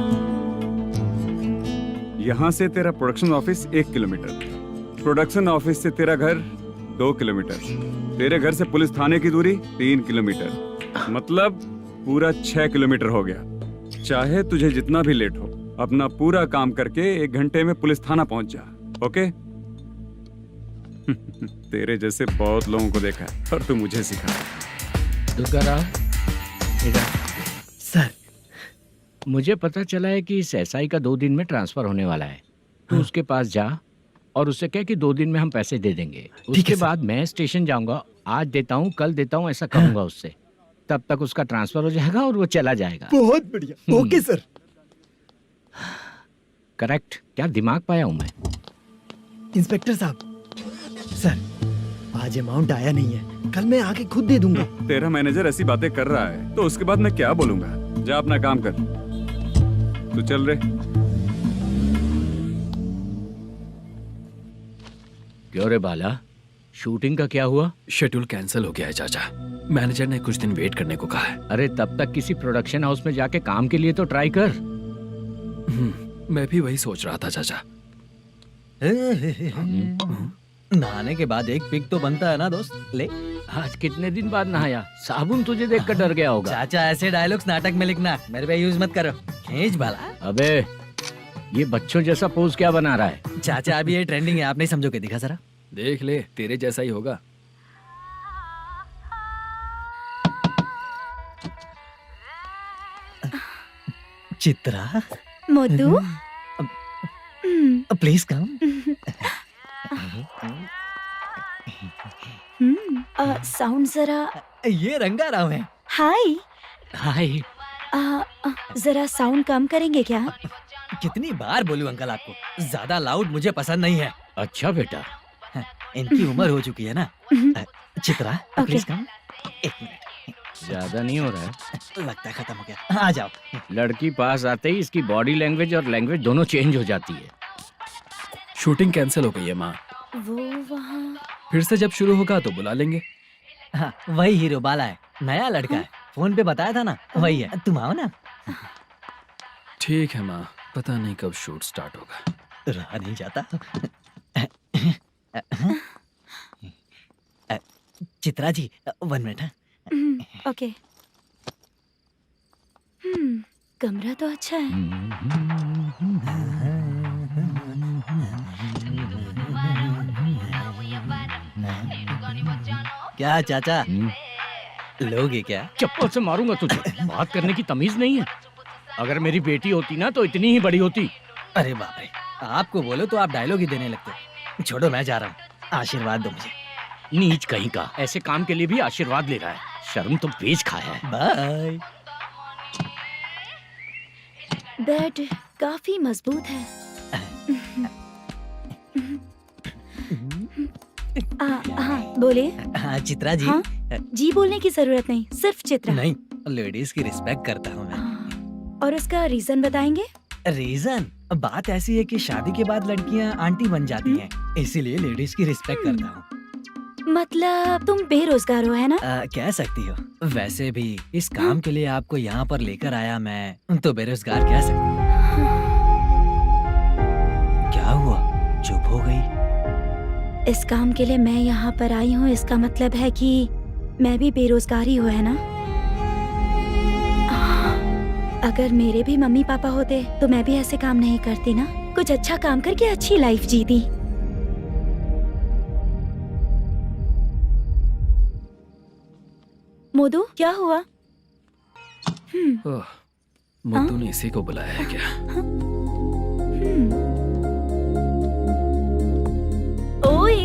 यहाँ से तेरा production office 1 kilometre, production office से तेरा घर 2 किलोमीटर, तेरे घर से पुलिस थाने की दूरी 3 किलोमीटर, मतलब पूरा 6 किलोमीटर हो गया। चाहे तुझे जितना भी लेट हो, अपना पूरा काम करके 1 घंटे में पुलिस थाना पहुंच जा, ओके? तेरे जैसे बहुत लोगों को देखा है और तू मुझे सिखा। सर, मुझे पता चला है कि इस एसआई का 2 दिन में ट्रांसफर होने वाला है। तो उसके पास जा और उससे कह कि 2 दिन में हम पैसे दे देंगे। उसके बाद मैं स्टेशन जाऊंगा, आज देता हूँ कल देता हूँ ऐसा कहूंगा उससे। तब तक उसका ट्रांसफर हो जाएगा और वो चला जाएगा। बहुत बढ़िया, ओके सर। करेक्ट। क्या दिमाग पाया हूँ मैं। इंस्पेक्टर साहब, सर आज अमाउंट आया नहीं है, कल मैं आके खुद दे दूंगा। तेरा मैनेजर ऐसी बातें कर रहा है तो उसके बाद मैं क्या बोलूंगा? जा अपना काम कर, तू चल रे। क्यों रे बाला, शूटिंग का क्या हुआ? शेड्यूल कैंसिल हो गया है चाचा। मैनेजर ने कुछ दिन वेट करने को कहा है। अरे तब तक किसी प्रोडक्शन हाउस में जाके काम के लिए तो ट्राई कर। मैं भी वही सोच रहा था चाचा। नहाने के बाद एक पिक तो बनता है ना दोस्त। ले, आज कितने दिन बाद नहाया? साबुन तुझे देखकर डर गया होगा। चाचा ऐसे डायलॉग्स नाटक में लिखना, मेरे पे यूज मत करो। खींच बाला। अबे ये बच्चों जैसा पोज क्या बना रहा है? चाचा अभी ये ट्रेंडिंग है, आप नहीं समझोगे। दिखा जरा। देख ले, तेरे जैसा ही होगा। चित्रा, मोटू, प्लीज कम। साउंड जरा। ये रंगाराव है। हाय। हाय। जरा साउंड कम करेंगे क्या? कितनी बार बोलूं अंकल आपको, ज्यादा लाउड मुझे पसंद नहीं है। अच्छा बेटा, इनकी उम्र हो चुकी है ना। Chitra, please come. 1 मिनट। ज्यादा नहीं हो रहा है? लगता है खत्म हो गया। आ जाओ। लड़की पास आते ही इसकी बॉडी लैंग्वेज और लैंग्वेज दोनों चेंज हो जाती है। शूटिंग कैंसिल हो गई है माँ। वो वहाँ। फिर से जब शुरू होगा तो बुला लेंगे। हाँ, वही हीरो बाला है, नया लड़का है। फोन पे बताया था ना, वही है। तुम आओ ना। ठीक है माँ, पता नहीं कब शूट स्टार्ट होगा। रहा नहीं जाता। चित्रा जी 1 मिनट। ओके। कमरा तो अच्छा है। क्या चाचा, लोगे क्या? चप्पल से मारूंगा तुझे। बात करने की तमीज नहीं है। अगर मेरी बेटी होती ना तो इतनी ही बड़ी होती। अरे बाप रे, आपको बोलो तो आप डायलॉग ही देने लगते। छोड़ो, मैं जा रहा हूँ, आशीर्वाद दो मुझे। नीच कहीं का, ऐसे काम के लिए भी आशीर्वाद ले रहा है। शर्म तो पेज खाया है। बाय। बेड काफी मजबूत है। हाँ बोले। हाँ चित्रा जी। हाँ? जी बोलने की जरूरत नहीं, सिर्फ चित्रा। नहीं, लेडीज की रिस्पेक्ट करता हूँ मैं। और उसका रीजन बताएंगे? रीजन? बात ऐसी है कि शादी के बाद लड़कियाँ आंटी बन जाती हैं, इसीलिए लेडीज की रिस्पेक्ट करता हूँ। मतलब तुम बेरोजगार हो, है ना? कह सकती हो। वैसे भी इस काम के लिए आपको यहाँ पर लेकर आया मैं, तो बेरोजगार कह सकती हूँ। क्या हुआ, चुप हो गई? इस काम के लिए मैं यहाँ पर आई हूँ, इसका मतलब है कि मैं भी बेरोजगार ही हूँ, है ना? अगर मेरे भी मम्मी पापा होते तो मैं भी ऐसे काम नहीं करती ना। कुछ अच्छा काम करके अच्छी लाइफ जीती। मोदू, क्या हुआ? मुद्दू ने इसी को बुलाया है क्या? ओए,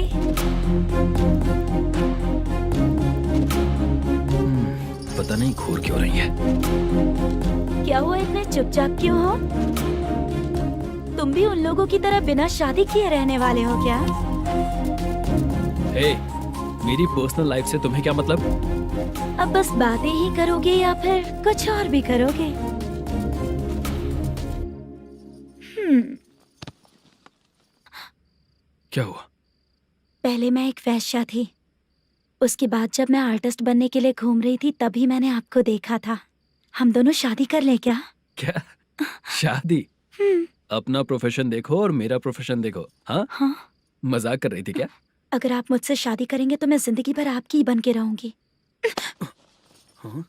पता नहीं घूर क्यों रही है। क्या हुआ, इतने चुपचाप क्यों हो? तुम भी उन लोगों की तरह बिना शादी किए रहने वाले हो क्या? हे, मेरी पर्सनल लाइफ से तुम्हें क्या मतलब? अब बस बातें ही करोगे या फिर कुछ और भी करोगे? क्या हुआ? पहले मैं एक वेश्या थी, उसके बाद जब मैं आर्टिस्ट बनने के लिए घूम रही थी तभी मैंने आपको देखा था। हम दोनों शादी कर ले क्या? क्या शादी? अपना प्रोफेशन देखो और मेरा प्रोफेशन देखो। हाँ? हाँ। मजाक कर रही थी क्या? अगर आप मुझसे शादी करेंगे तो मैं जिंदगी भर आपकी ही बन के रहूंगी। हाँ?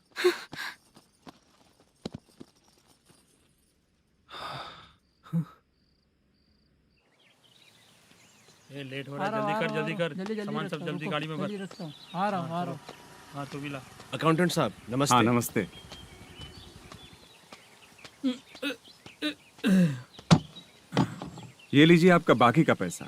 ये लेट हो रहा है, जल्दी कर। सामान सब जल्दी गाड़ी में भर। आ रहा हूँ। हाँ तो भी ला। अकाउंटेंट साहब नमस्ते। हाँ नमस्ते। ये लीजिए आपका बाकी का पैसा।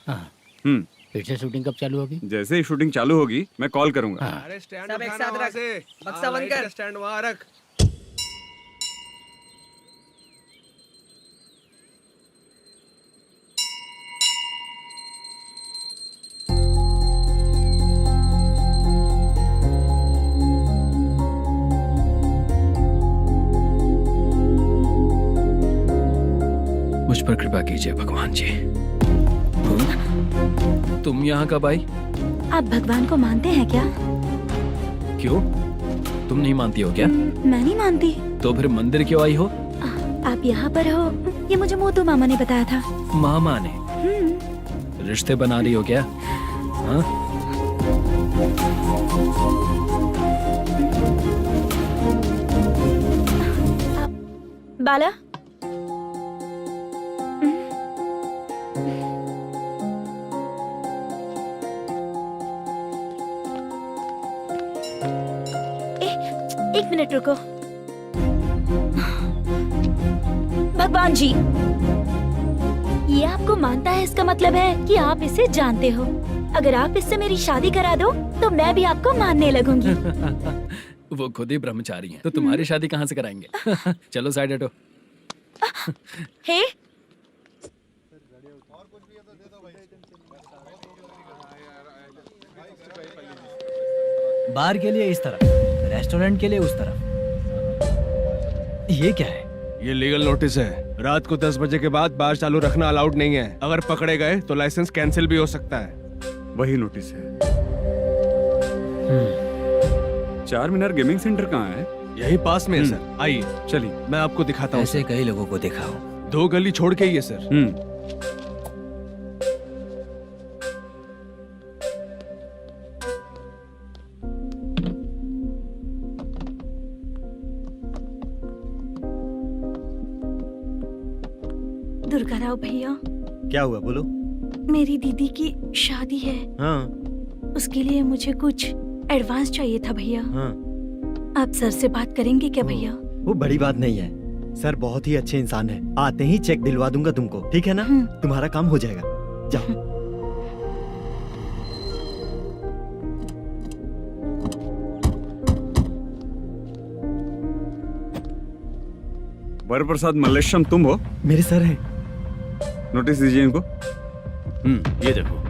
फिर से शूटिंग कब चालू होगी? जैसे ही शूटिंग चालू होगी मैं कॉल करूंगा। अरे स्टैंड सब एक उठाना साथ वहाँ रख। से। बक्सा बंद कर। स्टैंड वहाँ रख। मुझ पर कृपा कीजिए भगवान जी। तुम यहाँ कब आई? आप भगवान को मानते हैं क्या? क्यों? तुम नहीं मानती हो क्या? मैं नहीं मानती। तो फिर मंदिर क्यों आई हो? आप यहाँ पर हो ये मुझे मोदू मामा ने बताया था। मामा ने? रिश्ते बना रही हो क्या? हाँ? बाला, एक मिनट रुको। भगवान जी, ये आपको मानता है, इसका मतलब है कि आप इसे जानते हो। अगर आप इससे मेरी शादी करा दो तो मैं भी आपको मानने लगूंगी। वो खुद ही ब्रह्मचारी हैं, तो तुम्हारी शादी कहाँ से कराएंगे? चलो साइड हटो। हे, बार के लिए इस तरफ, रेस्टोरेंट के लिए उस तरफ। ये क्या है? ये लीगल नोटिस है। रात को 10 बजे के बाद बार चालू रखना अलाउड नहीं है। अगर पकड़े गए तो लाइसेंस कैंसिल भी हो सकता है। वही नोटिस है। चार मीनार गेमिंग सेंटर कहाँ है? यही पास में है सर, आइए चलिए। मैं आपको दिखाता हूँ। ऐसे कई लोगों को देखा हूँ। 2 गली छोड़ के ही है सर। दुर्गा राव भैया, क्या हुआ, बोलो। मेरी दीदी की शादी है, हाँ उसके लिए मुझे कुछ एडवांस चाहिए था भैया। हाँ आप सर से बात करेंगे क्या भैया? वो बड़ी बात नहीं है, सर बहुत ही अच्छे इंसान है। आते ही चेक दिलवा दूंगा तुमको, ठीक है ना? तुम्हारा काम हो जाएगा, जाओ। वरप्रसाद मल्लेश्वरम तुम हो? मेरे सर हैं। नोटिस दीजिए इनको। ये देखो।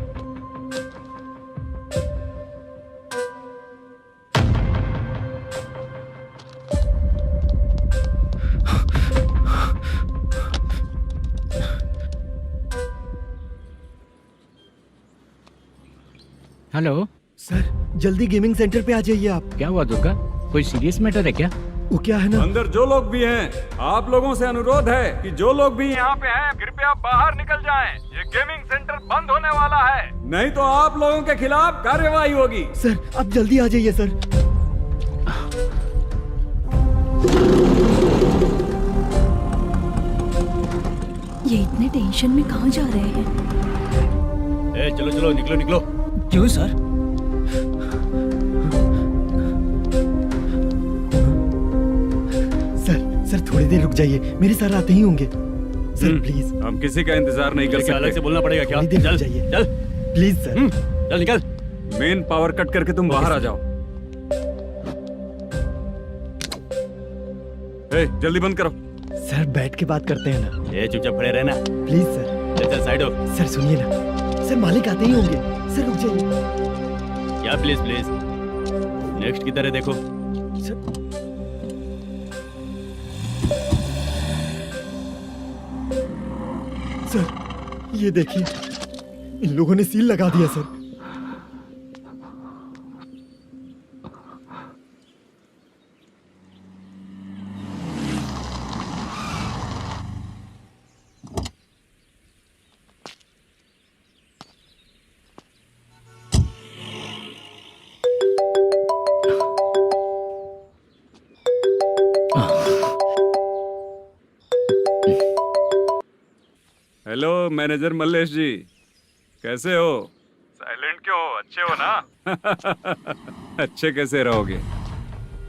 हेलो सर, जल्दी गेमिंग सेंटर पे आ जाइए आप। क्या हुआ दुर्गा? कोई सीरियस मैटर है क्या? वो क्या है ना, अंदर जो लोग भी हैं, आप लोगों से अनुरोध है कि जो लोग भी यहाँ पे हैं, कृपया बाहर निकल जाएं। ये गेमिंग सेंटर बंद होने वाला है, नहीं तो आप लोगों के खिलाफ कार्यवाही होगी। सर आप जल्दी आ जाइए सर। ये इतने टेंशन में कहाँ जा रहे हैं? चलो चलो निकलो निकलो। क्यों सर? सर थोड़ी देर रुक जाइए, मेरे सर आते ही होंगे। Sir please. हम किसी का इंतजार नहीं कर सकते। अलग से बोलना पड़ेगा क्या? थोड़ी देर चल रुक जाइए चल प्लीज सर। चल निकल। मेन पावर कट करके तुम बाहर आ जाओ। जल्दी बंद करो। सर बैठ के बात करते हैं ना। ये चुपचाप खड़े रहना। Please sir. चल चल साइड हो। सर सुनिए ना, सर मालिक आते ही होंगे। सर रुक जाइए। क्या प्लीज प्लीज? नेक्स्ट की तरह देखो। सर ये देखिए, इन लोगों ने सील लगा दिया सर। हेलो मैनेजर मल्लेश जी, कैसे हो? साइलेंट क्यों हो? अच्छे हो ना? अच्छे कैसे रहोगे?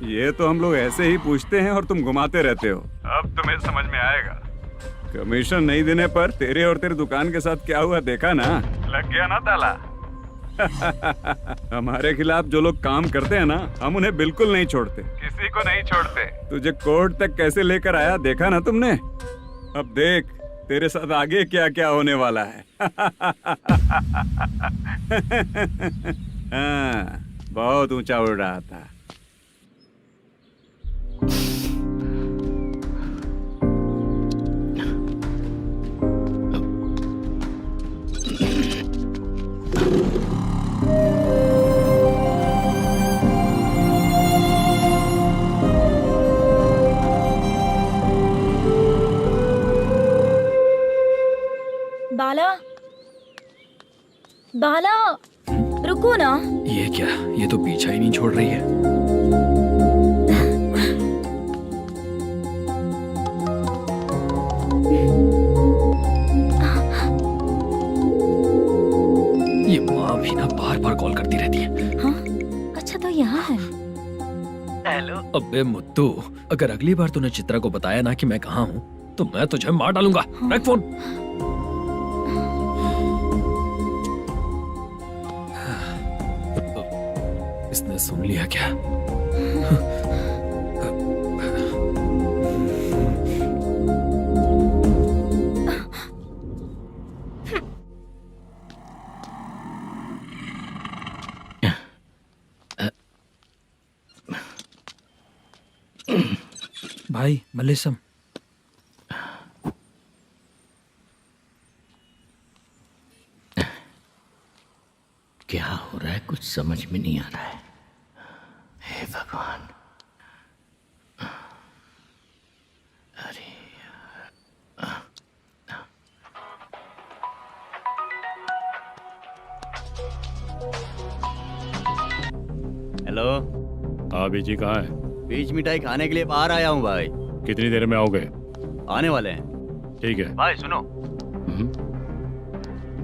ये तो हम लोग ऐसे ही पूछते हैं और तुम घुमाते रहते हो। अब तुम्हें समझ में आएगा। कमीशन नहीं देने पर तेरे और तेरी दुकान के साथ क्या हुआ देखा ना? लग गया ना ताला। हमारे खिलाफ जो लोग काम करते हैं ना, हम उन्हें बिल्कुल नहीं छोड़ते, किसी को नहीं छोड़ते। तुझे कोर्ट तक कैसे लेकर आया देखा ना तुमने? अब देख तेरे साथ आगे क्या क्या होने वाला है। हाँ, बहुत ऊंचा उड़ रहा था। बाला, बाला, रुको ना। ये क्या? ये तो पीछा ही नहीं छोड़ रही है। ये माँ भी ना बार बार कॉल करती रहती है। हाँ? अच्छा तो यहाँ है। हेलो। अबे मुत्तू, अगर अगली बार तूने चित्रा को बताया ना कि मैं कहाँ हूँ, तो मैं तुझे मार डालूंगा। रख फोन। इसने सुन लिया क्या? भाई मल्लेशम, क्या हो रहा है? कुछ समझ में नहीं आ रहा है। हे भगवान। अरे हेलो। हाँ बीजी कहाँ है? बीच मिठाई खाने के लिए बाहर आया हूँ भाई। कितनी देर में आओगे? आने वाले हैं। ठीक है। भाई सुनो,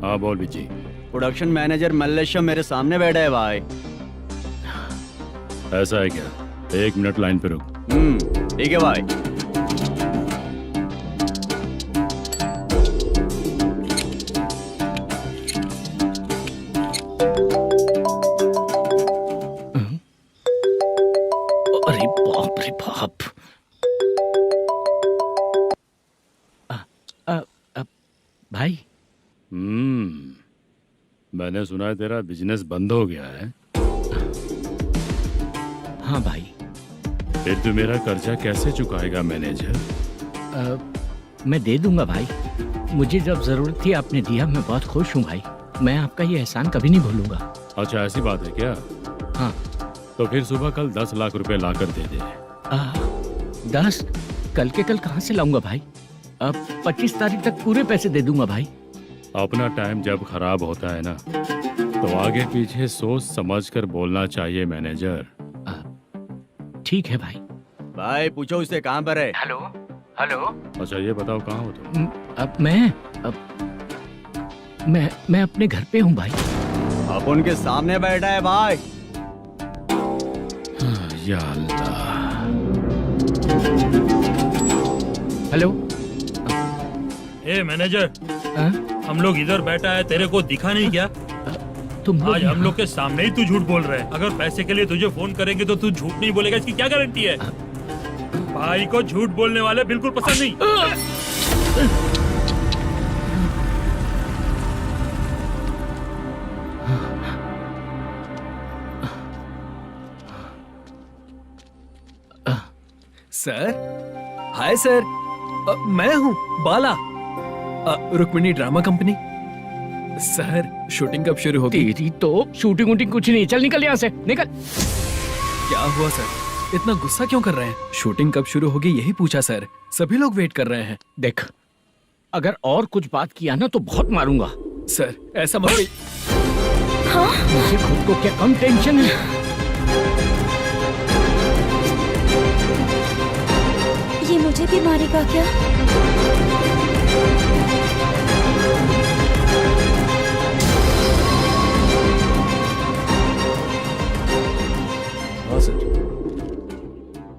हाँ बोल बीजी। प्रोडक्शन मैनेजर मल्लेश्वरम मेरे सामने बैठा है भाई। ऐसा है क्या? 1 मिनट लाइन पे रुक। ठीक है भाई। अरे बाप रे बाप। भाई मैंने सुना है तेरा बिजनेस बंद हो गया है। हाँ भाई। फिर तू मेरा कर्जा कैसे चुकाएगा मैनेजर? मैं दे दूंगा भाई। मुझे जब जरूरत थी आपने दिया, मैं बहुत खुश हूँ भाई। मैं आपका ये एहसान कभी नहीं भूलूंगा। अच्छा ऐसी बात है क्या? हाँ। तो फिर सुबह कल 10 लाख रुपए लाकर दे दे। 10? कल के कल कहाँ से लाऊंगा भाई? अब 25 तारीख तक पूरे पैसे दे दूंगा भाई। अपना टाइम जब खराब होता है ना, तो आगे पीछे सोच समझ कर बोलना चाहिए मैनेजर। ठीक है भाई। भाई पूछो उससे कहाँ पर है। Hello hello. अच्छा ये बताओ कहाँ हो तुम? अब मैं अपने घर पे हूँ भाई। अब उनके सामने बैठा है भाई। या अल्लाह। हेलो। ए मैनेजर, हाँ? हम लोग इधर बैठा है, तेरे को दिखा नहीं क्या? तुम आज हम लोग के सामने ही तू झूठ बोल रहा है। अगर पैसे के लिए तुझे फोन करेंगे तो तू झूठ नहीं बोलेगा, इसकी क्या गारंटी है? भाई को झूठ बोलने वाले बिल्कुल पसंद नहीं। सर, हाय सर, मैं हूँ Bala, Rukmini drama company. Sir shooting कब शुरू होगी? तेरी तो शूटिंग वूटिंग कुछ नहीं। चल निकल यहाँ से, निकल। क्या हुआ सर, इतना गुस्सा क्यों कर रहे हैं? शूटिंग कब शुरू होगी यही पूछा सर, सभी लोग वेट कर रहे हैं। देख, अगर और कुछ बात किया ना तो बहुत मारूंगा। सर ऐसा मत। हाँ? मुझे खुद को क्या कम टेंशन है? ये मुझे भी मारेगा क्या? हाँ सर,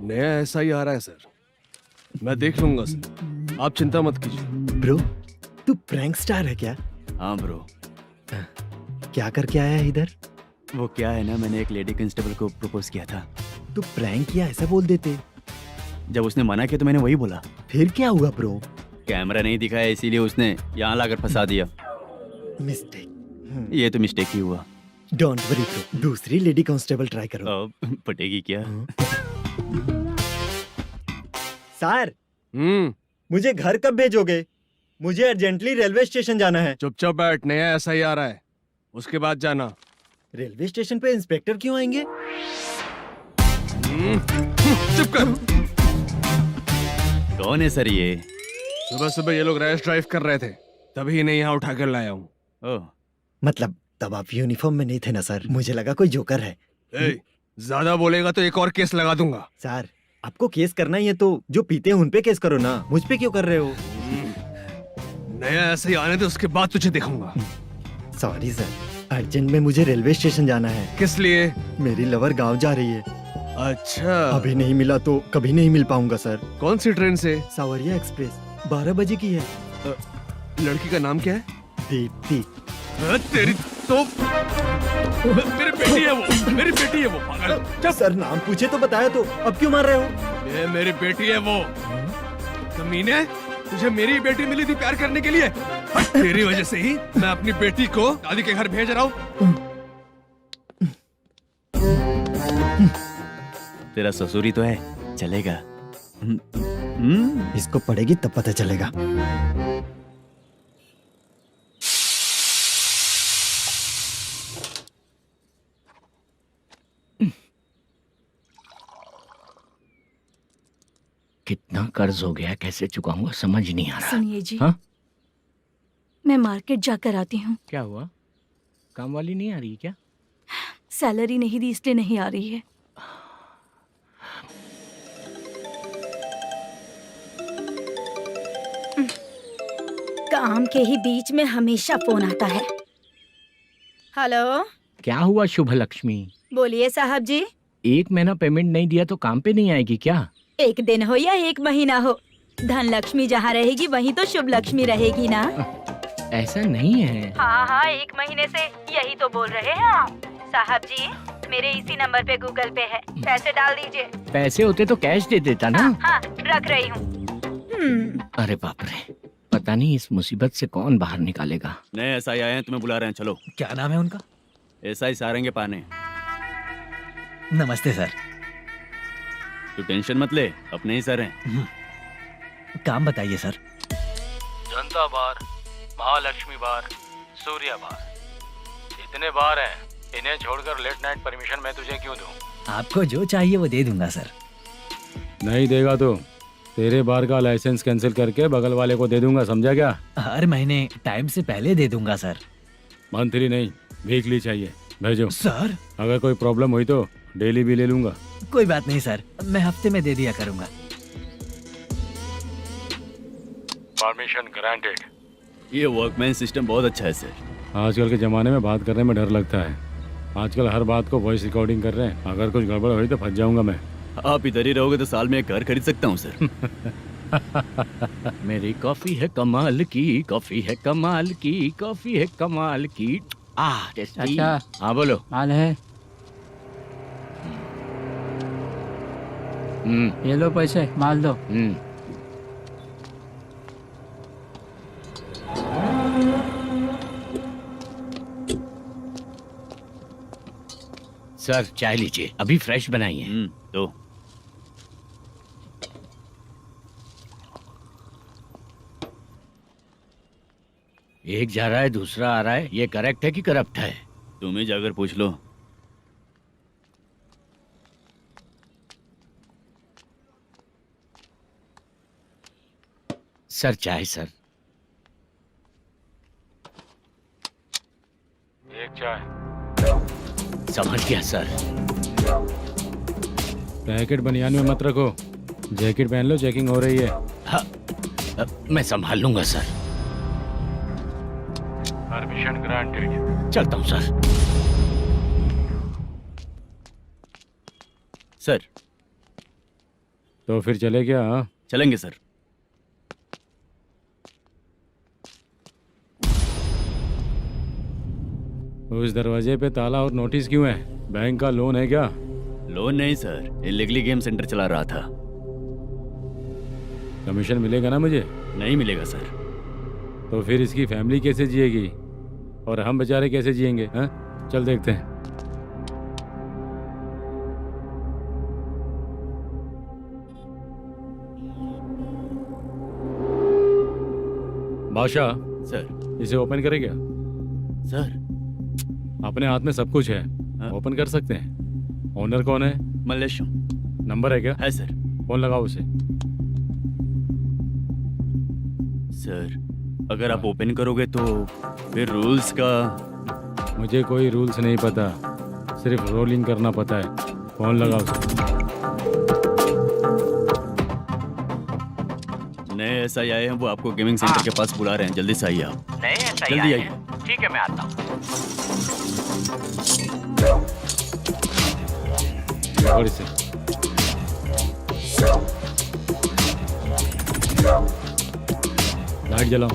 नया ऐसा ही आ रहा है सर, मैं देख लूंगा सर, आप चिंता मत कीजिए। ब्रो, तू प्रैंक स्टार है क्या? हाँ ब्रो। क्या करके आया है इधर? वो क्या है ना, मैंने एक लेडी कांस्टेबल को प्रपोज किया था। तू प्रैंक किया ऐसा बोल देते। जब उसने मना किया तो मैंने वही बोला। फिर क्या हुआ ब्रो? कैमरा नहीं दिखाया इसीलिए उसने यहाँ लाकर फंसा दिया। मिस्टेक। ये तो मिस्टेक ही हुआ। डोंट वरी ब्रो, दूसरी लेडी कांस्टेबल ट्राई करो। पटेगी क्या? सर, मुझे घर कब भेजोगे? मुझे अर्जेंटली रेलवे स्टेशन जाना है। चुपचाप बैठ, नया ऐसा ही आ रहा है, उसके बाद जाना। रेलवे स्टेशन पे इंस्पेक्टर क्यों आएंगे? चुप कर। कौन है सर ये? सुबह सुबह ये लोग रैश ड्राइव कर रहे थे, तभी इन्हें यहाँ उठा कर लाया हूँ। मतलब तब आप यूनिफॉर्म में नहीं थे ना सर, मुझे लगा कोई जोकर है। ज्यादा बोलेगा तो एक और केस लगा दूंगा। सर, आपको केस करना ही है तो जो पीते हैं उन पे केस करो ना, मुझ पे क्यों कर रहे हो? नया ऐसे ही आने दे, उसके बाद तुझे दिखाऊंगा। सॉरी सर, अर्जेंट में मुझे रेलवे स्टेशन जाना है। किस लिए? मेरी लवर गांव जा रही है। अच्छा, अभी नहीं मिला तो कभी नहीं मिल पाऊंगा सर। कौन सी ट्रेन से? सावरिया एक्सप्रेस, 12 बजे की है। लड़की का नाम क्या है? दीप्ति। तेरी तो मेरी बेटी है वो, मेरी बेटी है वो, पागल। सर नाम पूछे तो बताया तो, अब क्यों मार रहे हो? ये मेरी बेटी है वो। कमीने, तुझे मेरी बेटी मिली थी प्यार करने के लिए, तेरी वजह से ही मैं अपनी बेटी को दादी के घर भेज रहा हूँ। तेरा ससुरी तो है, चलेगा। इसको पड़ेगी तब पता चलेगा। कितना कर्ज हो गया, कैसे चुकाऊंगा समझ नहीं आ रहा। सुनिए जी, हाँ? मैं मार्केट जाकर आती हूँ। क्या हुआ? काम वाली नहीं आ रही क्या? सैलरी नहीं दी इसलिए नहीं आ रही है। काम के ही बीच में हमेशा फोन आता है। हेलो, क्या हुआ शुभ लक्ष्मी? बोलिए साहब जी। एक महीना पेमेंट नहीं दिया तो काम पे नहीं आएगी क्या? एक दिन हो या एक महीना हो, धन लक्ष्मी जहाँ रहेगी वहीं तो शुभ लक्ष्मी रहेगी ना। ऐसा नहीं है। हाँ हाँ, एक महीने से यही तो बोल रहे हैं आप। साहब जी, मेरे इसी नंबर पे गूगल पे है, पैसे डाल दीजिए। पैसे होते तो कैश दे देता ना। हाँ, रख रही हूँ। अरे बाप रे, पता नहीं इस मुसीबत से कौन बाहर निकालेगा। नए एसआई आए हैं, तुम्हें बुला रहे हैं, चलो। क्या नाम है उनका? एसआई सारंगे पाने। नमस्ते सर। तू टेंशन मत ले, अपने ही सर हैं। काम बताइए सर। जनता बार, महालक्ष्मी बार, सूर्या बार, इतने बार हैं। इन्हें छोड़कर लेट नाइट परमिशन मैं तुझे क्यों दूं? आपको जो चाहिए वो दे दूंगा सर। नहीं देगा तो तेरे बार का लाइसेंस कैंसिल करके बगल वाले को दे दूंगा, समझा क्या? हर महीने टाइम से पहले दे दूंगा सर। मंथली नहीं, वीकली चाहिए, भेजो। सर अगर कोई प्रॉब्लम हुई तो डेली भी ले लूंगा। कोई बात नहीं सर, मैं हफ्ते में दे दिया करूंगा। Permission granted. ये वर्कमैन सिस्टम बहुत अच्छा है सर। आजकल के जमाने में बात करने में डर लगता है। आजकल हर बात को वॉइस रिकॉर्डिंग कर रहे हैं। अगर कुछ गड़बड़ हुई तो फंस जाऊंगा मैं। आप इधर ही रहोगे तो साल में एक घर खरीद सकता हूँ सर। मेरी कॉफी है कमाल की, कॉफी है कमाल की, कॉफी है कमाल की। टेस्टी। अच्छा। हाँ बोलो। माल है, ये लो पैसे, माल दो। सर चाय लीजिए, अभी फ्रेश बनाई है। तो एक जा रहा है दूसरा आ रहा है, ये करेक्ट है कि करप्ट है? तुम ही जाकर पूछ लो। सर चाय सर। एक चाय। समझ गया सर। पैकेट बनियान में मत रखो, जैकेट पहन लो, चेकिंग हो रही है। हाँ, मैं संभाल लूंगा सर। Permission granted. चलता हूँ सर। सर तो फिर चले क्या? हाँ? चलेंगे सर। उस दरवाजे पे ताला और नोटिस क्यों है? बैंक का लोन है क्या? लोन नहीं सर, इलीगली गेम सेंटर चला रहा था। कमीशन मिलेगा ना मुझे? नहीं मिलेगा सर। तो फिर इसकी फैमिली कैसे जिएगी और हम बेचारे कैसे जिएंगे? हाँ, चल देखते हैं। बादशाह सर। इसे ओपन करे क्या? सर अपने हाथ में सब कुछ है, ओपन कर सकते हैं। ओनर कौन है? मल्लेशम। नंबर है क्या? है सर। फोन लगाओ उसे। सर अगर आप ओपन करोगे तो फिर रूल्स का। मुझे कोई रूल्स नहीं पता, सिर्फ रोलिंग करना पता है। फोन लगाओ उसे। नए एसआई आए हैं, वो आपको गेमिंग सेंटर के पास बुला रहे हैं, जल्दी से आइए आप। नए एसआई जल्दी आए आइए। हैं। ठीक है मैं आता हूँ। पकड़ इसे। लाइट जलाओ।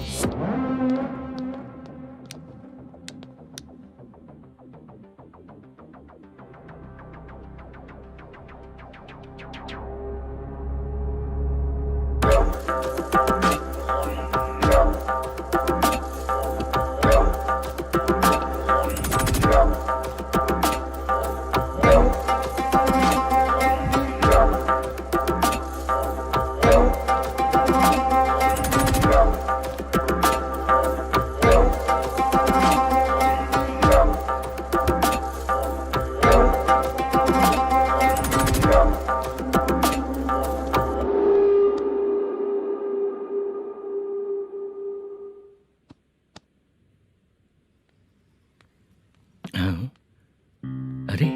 अरे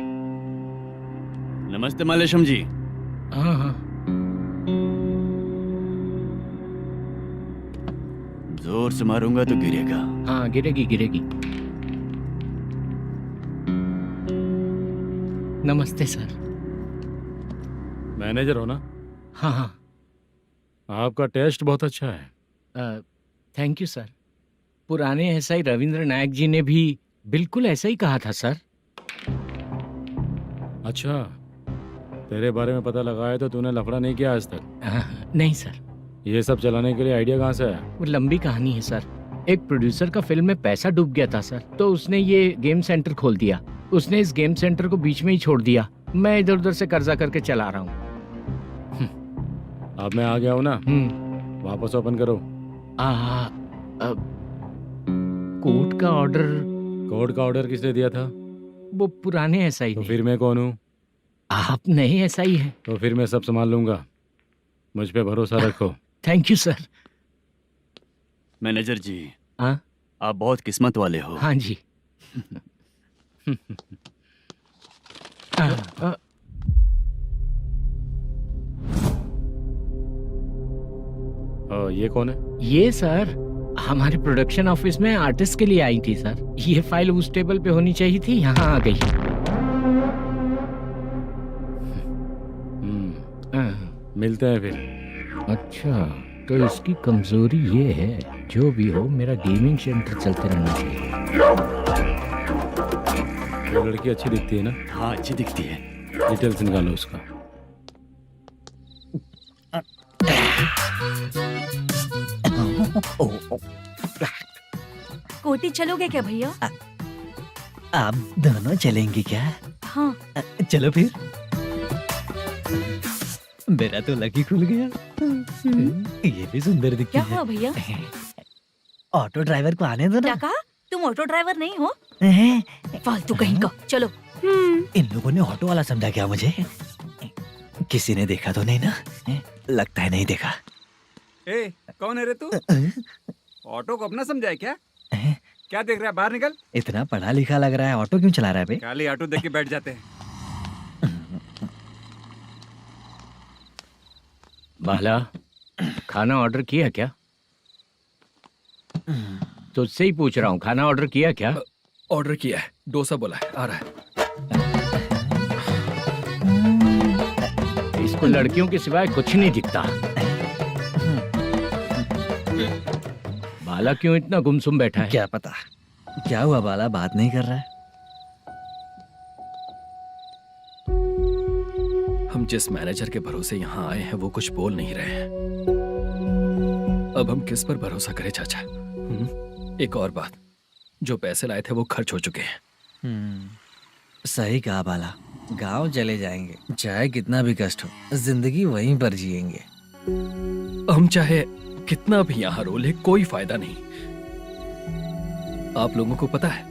नमस्ते मल्लेशम जी। हाँ हाँ। जोर से मारूंगा तो गिरेगा। हाँ गिरेगी गिरेगी। नमस्ते सर। मैनेजर हो ना? हाँ हाँ। आपका टेस्ट बहुत अच्छा है। Thank you sir. पुराने एसआई रविंद्र नायक जी ने भी बिल्कुल ऐसा ही कहा था सर। अच्छा, तेरे बारे में पता लगा है तो तूने लफड़ा नहीं किया आज तक? नहीं सर। ये सब चलाने के लिए आइडिया कहाँ से आया? वो लंबी कहानी है सर। एक प्रोड्यूसर का फिल्म में पैसा डूब गया था सर, तो उसने ये गेम सेंटर खोल दिया। उसने इस गेम सेंटर को बीच में ही छोड़ दिया। मैं इधर उधर से कर्जा करके चला रहा हूँ। अब मैं आ गया हूँ ना, वापस ओपन करो। कोर्ट का ऑर्डर। कोर्ट का ऑर्डर किसने दिया था? वो पुराने एसआई तो फिर मैं कौन हूँ? आप नए एसआई हैं। तो फिर मैं सब संभाल लूंगा, मुझ पे भरोसा रखो। Thank you sir. मैनेजर जी, हाँ? आप बहुत किस्मत वाले हो। हाँ जी। ये कौन है? ये सर हमारे प्रोडक्शन ऑफिस में आर्टिस्ट के लिए आई थी सर। ये फाइल उस टेबल पे होनी चाहिए थी, यहाँ आ गई। मिलते हैं फिर। अच्छा, तो इसकी कमजोरी ये है, जो भी हो मेरा गेमिंग सेंटर चलते रहना चाहिए। वो लड़की अच्छी दिखती है ना? हाँ, अच्छी दिखती है। डिटेल्स निकालो उसका। कोटी चलोगे क्या भैया? आप दोनों चलेंगे क्या? हाँ। चलो फिर। मेरा तो लकी खुल गया। ये भी सुंदर दिखती क्या है। हुआ भैया? ऑटो ड्राइवर को आने दो क्या ना। कहा? तुम ऑटो ड्राइवर नहीं हो? फालतू कहीं का। चलो। इन लोगों ने ऑटो वाला समझा क्या मुझे? किसी ने देखा तो नहीं ना? लगता है नहीं देखा। ए, कौन है रे तू? ऑटो को अपना समझा है क्या? क्या देख रहा है? बाहर निकल। इतना पढ़ा लिखा लग रहा है, ऑटो क्यों चला रहा है बे? खाली ऑटो देख के बैठ जाते हैं। बाला, खाना ऑर्डर किया क्या? तुझसे ही पूछ रहा हूँ, खाना ऑर्डर किया क्या? ऑर्डर किया है, डोसा बोला है, आ रहा है। इसको लड़कियों के सिवाय कुछ नहीं दिखता। बाला क्यों इतना गुमसुम बैठा है? क्या पता क्या हुआ, बाला बात नहीं कर रहा है। हम जिस मैनेजर के भरोसे यहाँ आए हैं वो कुछ बोल नहीं रहे हैं। अब हम किस पर भरोसा करें चाचा? एक और बात, जो पैसे लाए थे वो खर्च हो चुके हैं। सही कहा बाला, गांव चले जाएंगे, चाहे कितना भी कष्ट हो, जिंदगी वहीं पर जिएंगे। हम चाहे कितना भी यहाँ रो ले, कोई फायदा नहीं। आप लोगों को पता है,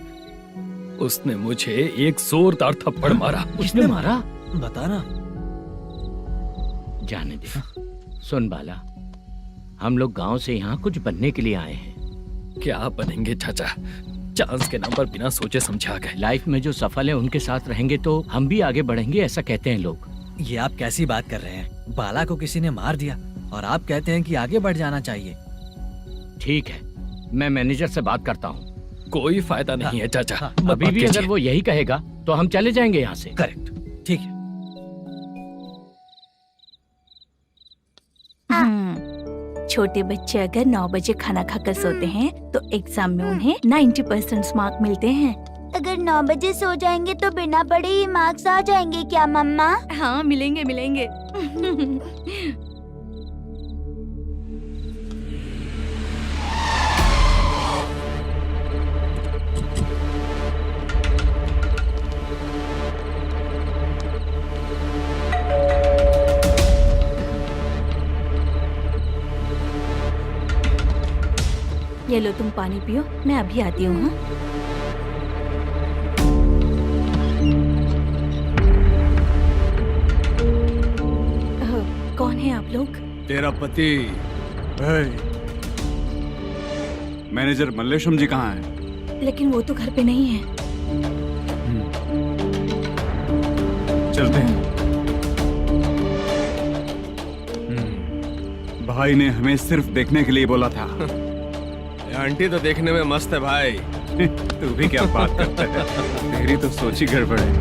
उसने मुझे एक जोरदार थप्पड़ मारा। उसने मारा? बता ना। जाने दे। सुन बाला, हम लोग गांव से यहाँ कुछ बनने के लिए आए हैं। क्या बनेंगे चाचा? चांस के नाम पर बिना सोचे समझे आ गए। लाइफ में जो सफल है उनके साथ रहेंगे तो हम भी आगे बढ़ेंगे, ऐसा कहते हैं लोग। ये आप कैसी बात कर रहे हैं? बाला को किसी ने मार दिया और आप कहते हैं कि आगे बढ़ जाना चाहिए। ठीक है, मैं मैनेजर से बात करता हूँ। कोई फायदा नहीं है चाचा। अभी भी अगर वो यही कहेगा तो हम चले जाएंगे यहाँ से। करेक्ट, ठीक है। छोटे बच्चे अगर 9 बजे खाना खाकर सोते हैं तो एग्जाम में उन्हें 90% मार्क मिलते हैं। अगर 9 बजे सो जाएंगे तो बिना पढ़े ही मार्क्स आ जाएंगे क्या मम्मा? हाँ, मिलेंगे मिलेंगे। ये लो, तुम पानी पियो, मैं अभी आती हूँ। हाँ? कौन है आप लोग? तेरा पति। मैनेजर मल्लेशम जी कहाँ हैं? लेकिन वो तो घर पे नहीं है। चलते हैं। भाई ने हमें सिर्फ देखने के लिए बोला था। आंटी तो देखने में मस्त है भाई। तू भी क्या बात करता है? तेरी तो सोच ही गड़बड़ है।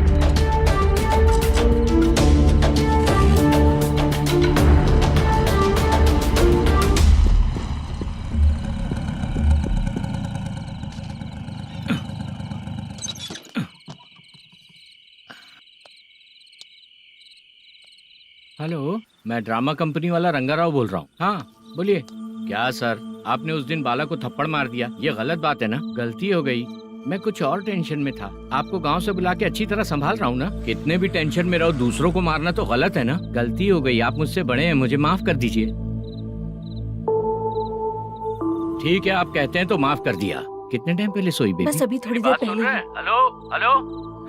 हेलो, मैं ड्रामा कंपनी वाला रंगाराव बोल रहा हूँ। हाँ बोलिए। क्या सर, आपने उस दिन बाला को थप्पड़ मार दिया, ये गलत बात है ना? गलती हो गई, मैं कुछ और टेंशन में था। आपको गांव से बुला के अच्छी तरह संभाल रहा हूँ ना। कितने भी टेंशन में रहो, दूसरों को मारना तो गलत है ना। गलती हो गई, आप मुझसे बड़े हैं, मुझे माफ कर दीजिए। ठीक है, आप कहते हैं तो माफ कर दिया। कितने टाइम पहले सोई बेबी? बस अभी थोड़ी देर पहले। Hello hello.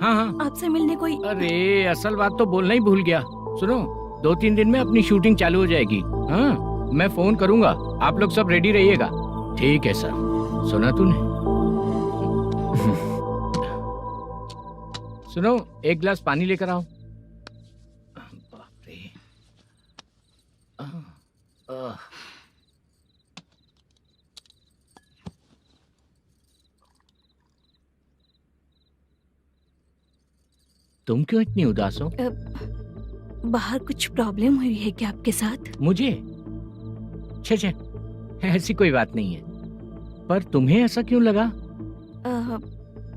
हाँ हाँ, आपसे मिलने कोई। अरे असल बात तो बोलना ही भूल गया। सुनो, 2-3 दिन में अपनी शूटिंग चालू हो जाएगी। हाँ, मैं फोन करूंगा, आप लोग सब रेडी रहिएगा। ठीक है सर। सुना तूने? सुनो, एक गिलास पानी लेकर आओ। बाप रे। तुम क्यों इतनी उदास हो? बाहर कुछ प्रॉब्लम हुई है क्या आपके साथ? मुझे? छे, ऐसी कोई बात नहीं है। पर तुम्हें ऐसा क्यों लगा?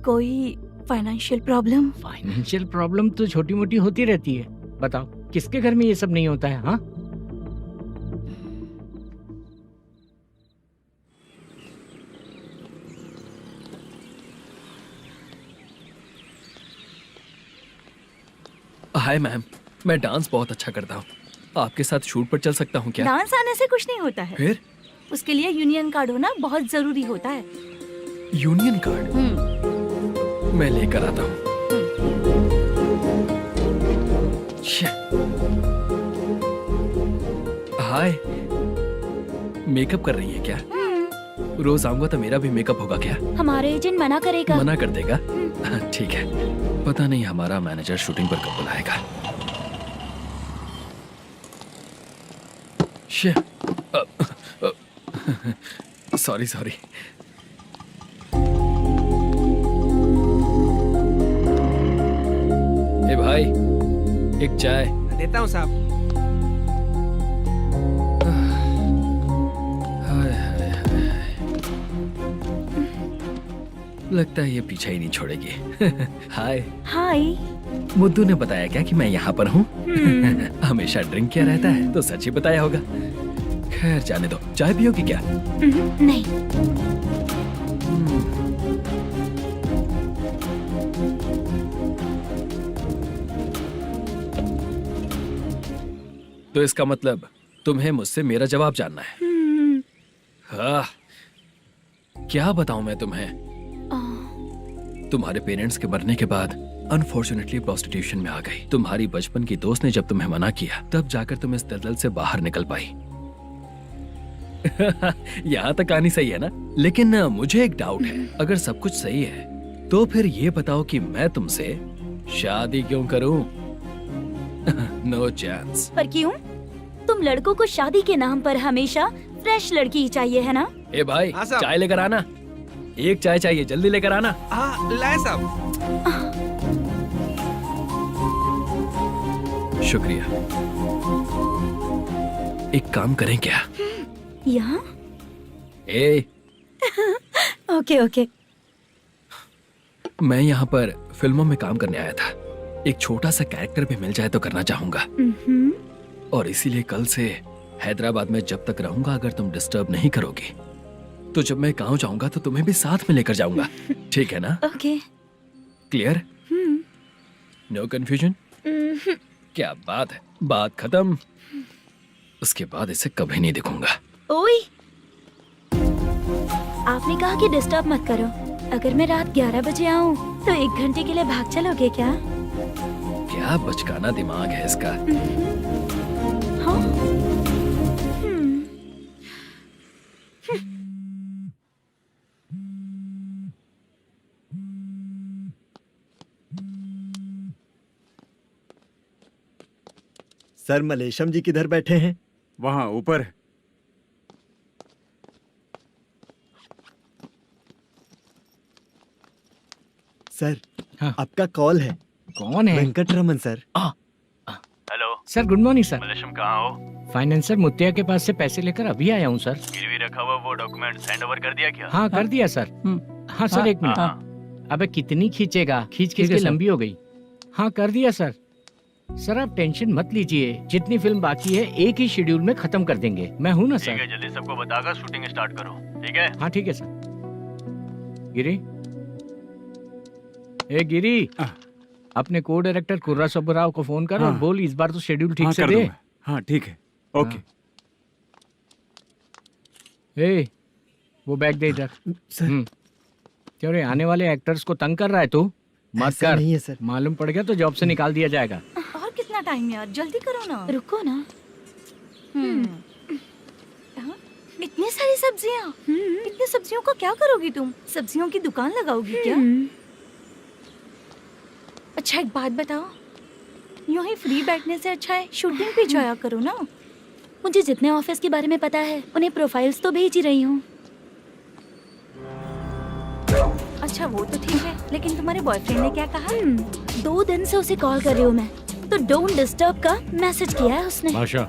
कोई फाइनेंशियल प्रॉब्लम? फाइनेंशियल प्रॉब्लम तो छोटी मोटी होती रहती है। बताओ, किसके घर में ये सब नहीं होता है? हाँ, हाय मैम, मैं डांस बहुत अच्छा करता हूँ। आपके साथ शूट पर चल सकता हूँ क्या? डांस आने से कुछ नहीं होता है। फिर? उसके लिए यूनियन कार्ड होना बहुत जरूरी होता है। Union card? मैं लेकर आता हूँ। हाय, मेकअप कर रही है क्या? रोज आऊंगा तो मेरा भी मेकअप होगा क्या? हमारे एजेंट मना करेगा। मना कर देगा? ठीक है, पता नहीं हमारा मैनेजर शूटिंग पर कब बुलाएगा। सॉरी। ए भाई, एक चाय। देता हूँ साहब। लगता है ये पीछा ही नहीं छोड़ेगी। हाय। हाय। मुद्दू ने बताया क्या कि मैं यहाँ पर हूँ? हमेशा ड्रिंक किया रहता है तो सच ही बताया होगा। खैर जाने दो, चाय पियोगी क्या? नहीं। तो इसका मतलब तुम्हें मुझसे मेरा जवाब जानना है? हाँ, क्या बताऊं मैं तुम्हें? तुम्हारे पेरेंट्स के मरने के बाद अनफॉर्चुनेटली प्रोस्टिट्यूशन में आ गई। तुम्हारी बचपन की दोस्त ने जब तुम्हें मना किया, तब जाकर तुम इस दलदल से बाहर निकल पाई। यहाँ तक कहानी सही है ना? लेकिन मुझे एक डाउट है। अगर सब कुछ सही है तो फिर ये बताओ कि मैं तुमसे शादी क्यों करूं? No chance. पर क्यों? तुम लड़कों को शादी के नाम पर हमेशा फ्रेश लड़की ही चाहिए, है ना? ए भाई, चाय लेकर आना। एक चाय चाहिए, जल्दी लेकर आना। हाँ, लाए साहब। शुक्रिया। एक काम करें क्या? यहाँ? ए, ओके। मैं यहाँ पर फिल्मों में काम करने आया था। एक छोटा सा कैरेक्टर भी मिल जाए तो करना चाहूंगा। और इसीलिए कल से हैदराबाद में जब तक रहूंगा, अगर तुम डिस्टर्ब नहीं करोगी तो जब मैं गांव जाऊंगा तो तुम्हें भी साथ में लेकर जाऊंगा। ठीक है ना? ओके। क्लियर? No confusion? क्या बात है, बात खत्म। उसके बाद इसे कभी नहीं दिखूंगा। ओए, आपने कहा कि डिस्टर्ब मत करो। अगर मैं रात 11 बजे आऊँ तो 1 घंटे के लिए भाग चलोगे क्या? क्या बचकाना दिमाग है इसका। हाँ? सर, मलेशम जी किधर बैठे हैं? वहाँ ऊपर। सर, हाँ। आपका कॉल है। कौन है? Venkataraman sir. Hello sir, good morning sir. Malesham, कहाँ हो? फाइनेंसर मुत्तिया के पास से पैसे लेकर अभी आया हूँ सर। गिरवी रखा हुआ वो डॉक्यूमेंट हैंड ओवर कर दिया क्या? हाँ, कर दिया सर। हाँ सर, 1 मिनट। अबे कितनी खींचेगा? खींच के लंबी हो गई। हाँ, कर दिया सर। सर आप टेंशन मत लीजिए, जितनी फिल्म बाकी है एक ही शेड्यूल में खत्म कर देंगे। मैं हूँ ना सर। जल्दी सबको बताकर शूटिंग स्टार्ट करो, ठीक है? हाँ ठीक है सर। गिरी, ए गिरी, अपने को डायरेक्टर कुर्रा सुब्बराव को फोन कर और बोल इस बार तो शेड्यूल ठीक से दे। हाँ ठीक है, ओके। ए, वो बैग दे इधर। क्यों रे, आने वाले एक्टर्स को तंग कर रहा है तू? मत कर। नहीं है सर। मालूम पड़ गया तो जॉब से निकाल दिया जाएगा। और कितना टाइम यार, जल्दी करो ना। रुको ना। हाँ? इतनी सारी सब्जियाँ, इतनी सब्जियों का क्या करोगी तुम? सब्जियों की दुकान लगाओगी क्या? अच्छा एक बात बताओ, यूं ही फ्री बैठने से अच्छा है शूटिंग पे जाया करो ना। मुझे जितने ऑफिस के बारे में पता है उन्हें प्रोफाइल्स तो भेज ही रही हूँ। अच्छा वो तो ठीक है, लेकिन तुम्हारे बॉयफ्रेंड ने क्या कहा? 2 दिन से उसे कॉल कर रही हूँ मैं, तो डोंट डिस्टर्ब का मैसेज किया है उसने। भाषा,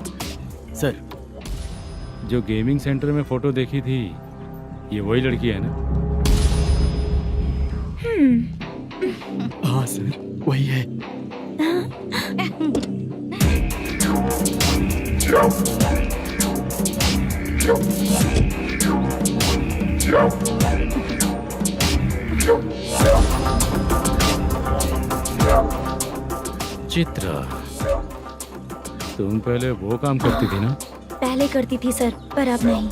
सर जो गेमिंग सेंटर में फोटो देखी थी, ये वही लड़की है ना? हाँ सर, वही है। चित्रा, तुम पहले वो काम करती थी ना? पहले करती थी सर, पर अब नहीं।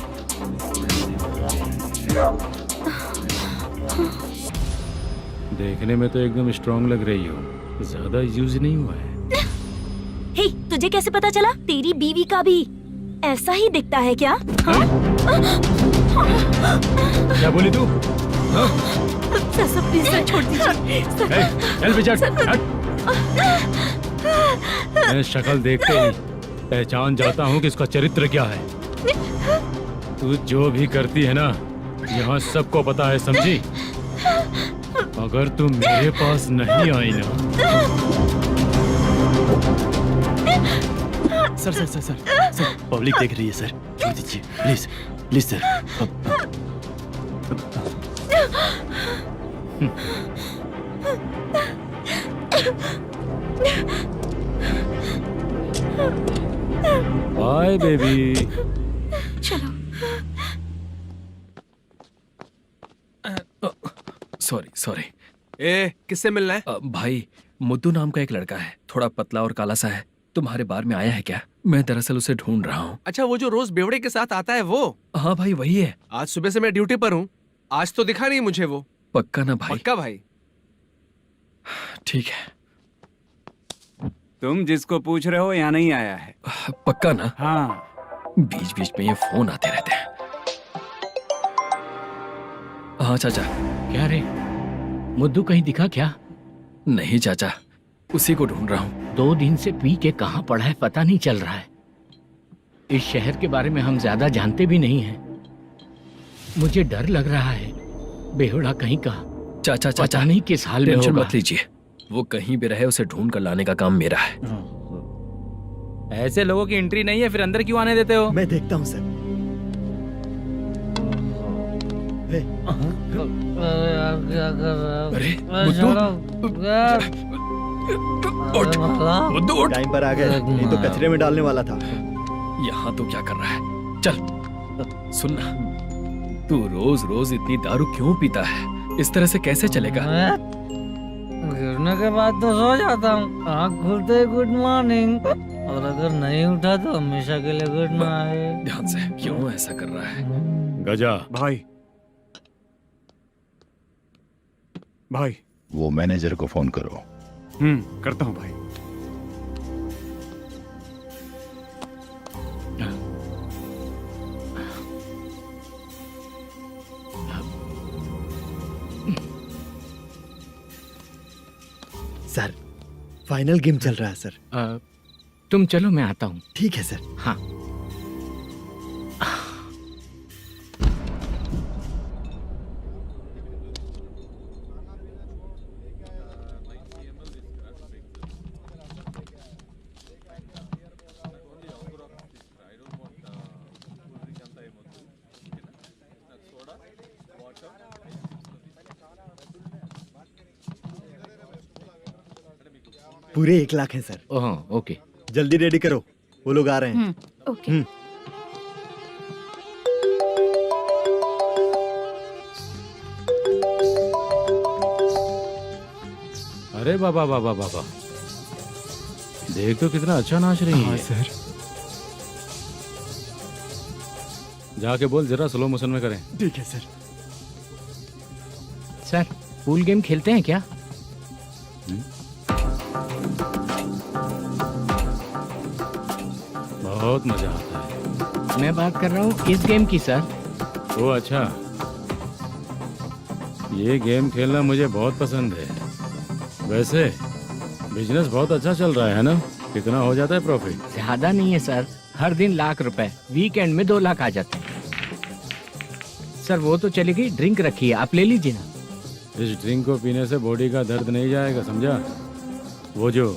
देखने में तो एकदम स्ट्रांग लग रही हो, ज्यादा यूज नहीं हुआ है। हे, तुझे कैसे पता चला? तेरी बीवी का भी ऐसा ही दिखता है क्या? हाँ? क्या बोली तू? सर प्लीज सर, छोड़ दीजिए। चल बेटा, मैं शक्ल देखते ही पहचान जाता हूँ कि इसका चरित्र क्या है। तू जो भी करती है ना, यहाँ सबको पता है, समझी? अगर तू मेरे पास नहीं आई ना। सर, पब्लिक देख रही है सर, छोड़ दीजिए please, please sir. Bye baby. चलो। Sorry sorry. ए, किससे मिलना है? भाई, मुद्दू नाम का एक लड़का है, थोड़ा पतला और काला सा है। तुम्हारे बार में आया है क्या? मैं दरअसल उसे ढूंढ रहा हूँ। अच्छा, वो जो रोज बेवड़े के साथ आता है वो? हाँ भाई, वही है। आज सुबह से मैं ड्यूटी पर हूँ, आज तो दिखा नहीं मुझे वो। पक्का ना भाई? पक्का भाई। ठीक है। तुम जिसको पूछ रहे हो यहाँ नहीं आया है? पक्का ना? हाँ। बीच बीच में ये फोन आते रहते हैं। हाँ चाचा। क्या रे, मुद्दू कहीं दिखा क्या? नहीं चाचा, उसी को ढूंढ रहा हूँ। 2 दिन से पी के कहाँ पड़ा है पता नहीं चल रहा है। इस शहर के बारे में हम ज्यादा जानते भी नहीं हैं। मुझे डर लग रहा है, बेहुड़ा कहीं का। चाचा पता नहीं किस हाल में टेंशन होगा। मत लीजिए, वो कहीं भी रहे उसे ढूंढ कर लाने का काम मेरा है। ऐसे लोगों की एंट्री नहीं है, फिर अंदर क्यों आने देते हो? मैं देखता हूँ सर। अरे मुद्दू उठ। टाइम पर आ गए, नहीं तो कचरे में डालने वाला था। यहाँ तो क्या कर रहा है? चल सुनना, तू रोज रोज इतनी दारू क्यों पीता है? इस तरह से कैसे चलेगा? गिरने के बाद तो सो जाता हूँ, आँख खुलते ही गुड मॉर्निंग, और अगर नहीं उठा तो हमेशा के लिए गुड नाइट। ध्यान से, क्यों ऐसा कर रहा है? गजा भाई, भाई वो मैनेजर को फोन करो। करता हूँ भाई। सर, फाइनल गेम चल रहा है सर। तुम चलो, मैं आता हूँ। ठीक है सर। हाँ। पूरे 1 लाख है सर। Oh okay. जल्दी रेडी करो, वो लोग आ रहे हैं। ओके। अरे बाबा बाबा बाबा, देख तो कितना अच्छा नाच रही है। सर। जाके बोल जरा स्लो मोशन में करें। ठीक है सर। सर पूल गेम खेलते हैं क्या? बहुत मजा आता है। मैं बात कर रहा हूँ इस गेम की सर। ओ अच्छा, ये गेम खेलना मुझे बहुत पसंद है। वैसे बिजनेस बहुत अच्छा चल रहा है ना? कितना हो जाता है प्रॉफिट? ज्यादा नहीं है सर, हर दिन लाख रुपए, वीकेंड में 2 लाख आ जाते हैं। सर वो तो चलेगी, ड्रिंक रखी है, आप ले लीजिए ना। इस ड्रिंक को पीने से बॉडी का दर्द नहीं जाएगा, समझा? वो जो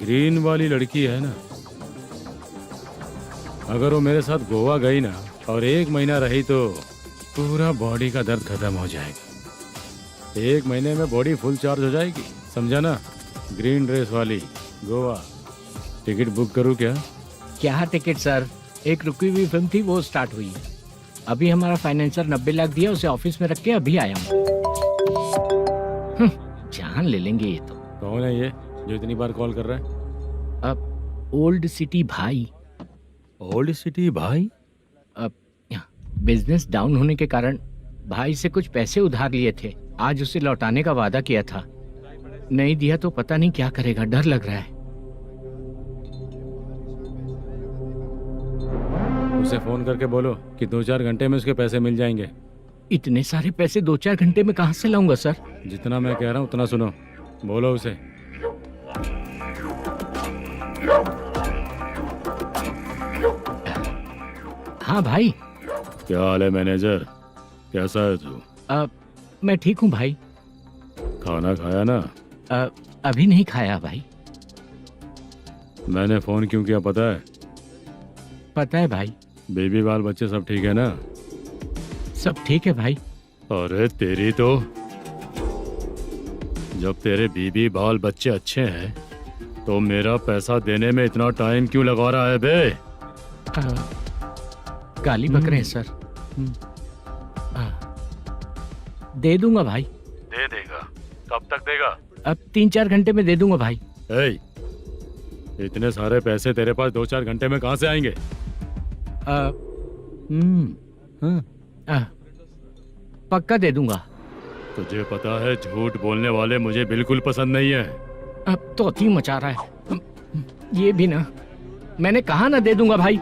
ग्रीन वाली लड़की है ना, अगर वो मेरे साथ गोवा गई ना और 1 महीना रही तो पूरा बॉडी का दर्द खत्म हो जाएगा। 1 महीने में बॉडी फुल चार्ज हो जाएगी, समझा ना? ग्रीन ड्रेस वाली गोवा। टिकट बुक करूं क्या? क्या टिकट सर, एक रुकी हुई फिल्म थी वो स्टार्ट हुई है। अभी हमारा फाइनेंसर 90 लाख दिया, उसे ऑफिस में रख के अभी आया हूँ। जान ले लेंगे ये तो। कौन है ये जो इतनी बार कॉल कर रहा है? अब ओल्ड सिटी भाई। ओल्ड सिटी भाई? अब बिजनेस डाउन होने के कारण भाई से कुछ पैसे उधार लिए थे, आज उसे लौटाने का वादा किया था। नहीं दिया तो पता नहीं क्या करेगा, डर लग रहा है। उसे फोन करके बोलो कि 2-4 घंटे में उसके पैसे मिल जाएंगे। इतने सारे पैसे 2-4 घंटे में कहाँ से लाऊंगा सर? जितना मैं कह रहा हूँ उतना सुनो, बोलो उसे। हाँ भाई। क्या हाल है मैनेजर, कैसा है तू? मैं ठीक हूँ भाई। खाना खाया ना? अभी नहीं खाया भाई। मैंने फोन क्यों किया पता है? पता है भाई। बेबी बाल बच्चे सब ठीक है ना? सब ठीक है भाई। अरे तेरी तो, जब तेरे बीबी बाल बच्चे अच्छे हैं तो मेरा पैसा देने में इतना टाइम क्यों लगा रहा है बे? गाली बक रहे हैं सर। दे दूंगा भाई। दे देगा? कब तक देगा? अब 3-4 घंटे में दे दूंगा भाई। इतने सारे पैसे तेरे पास 2-4 घंटे में कहाँ से आएंगे? पक्का दे दूंगा। तुझे पता है झूठ बोलने वाले मुझे बिल्कुल पसंद नहीं है। अब तो थी मचा रहा है ये भी ना। मैंने कहा ना दे दूंगा भाई।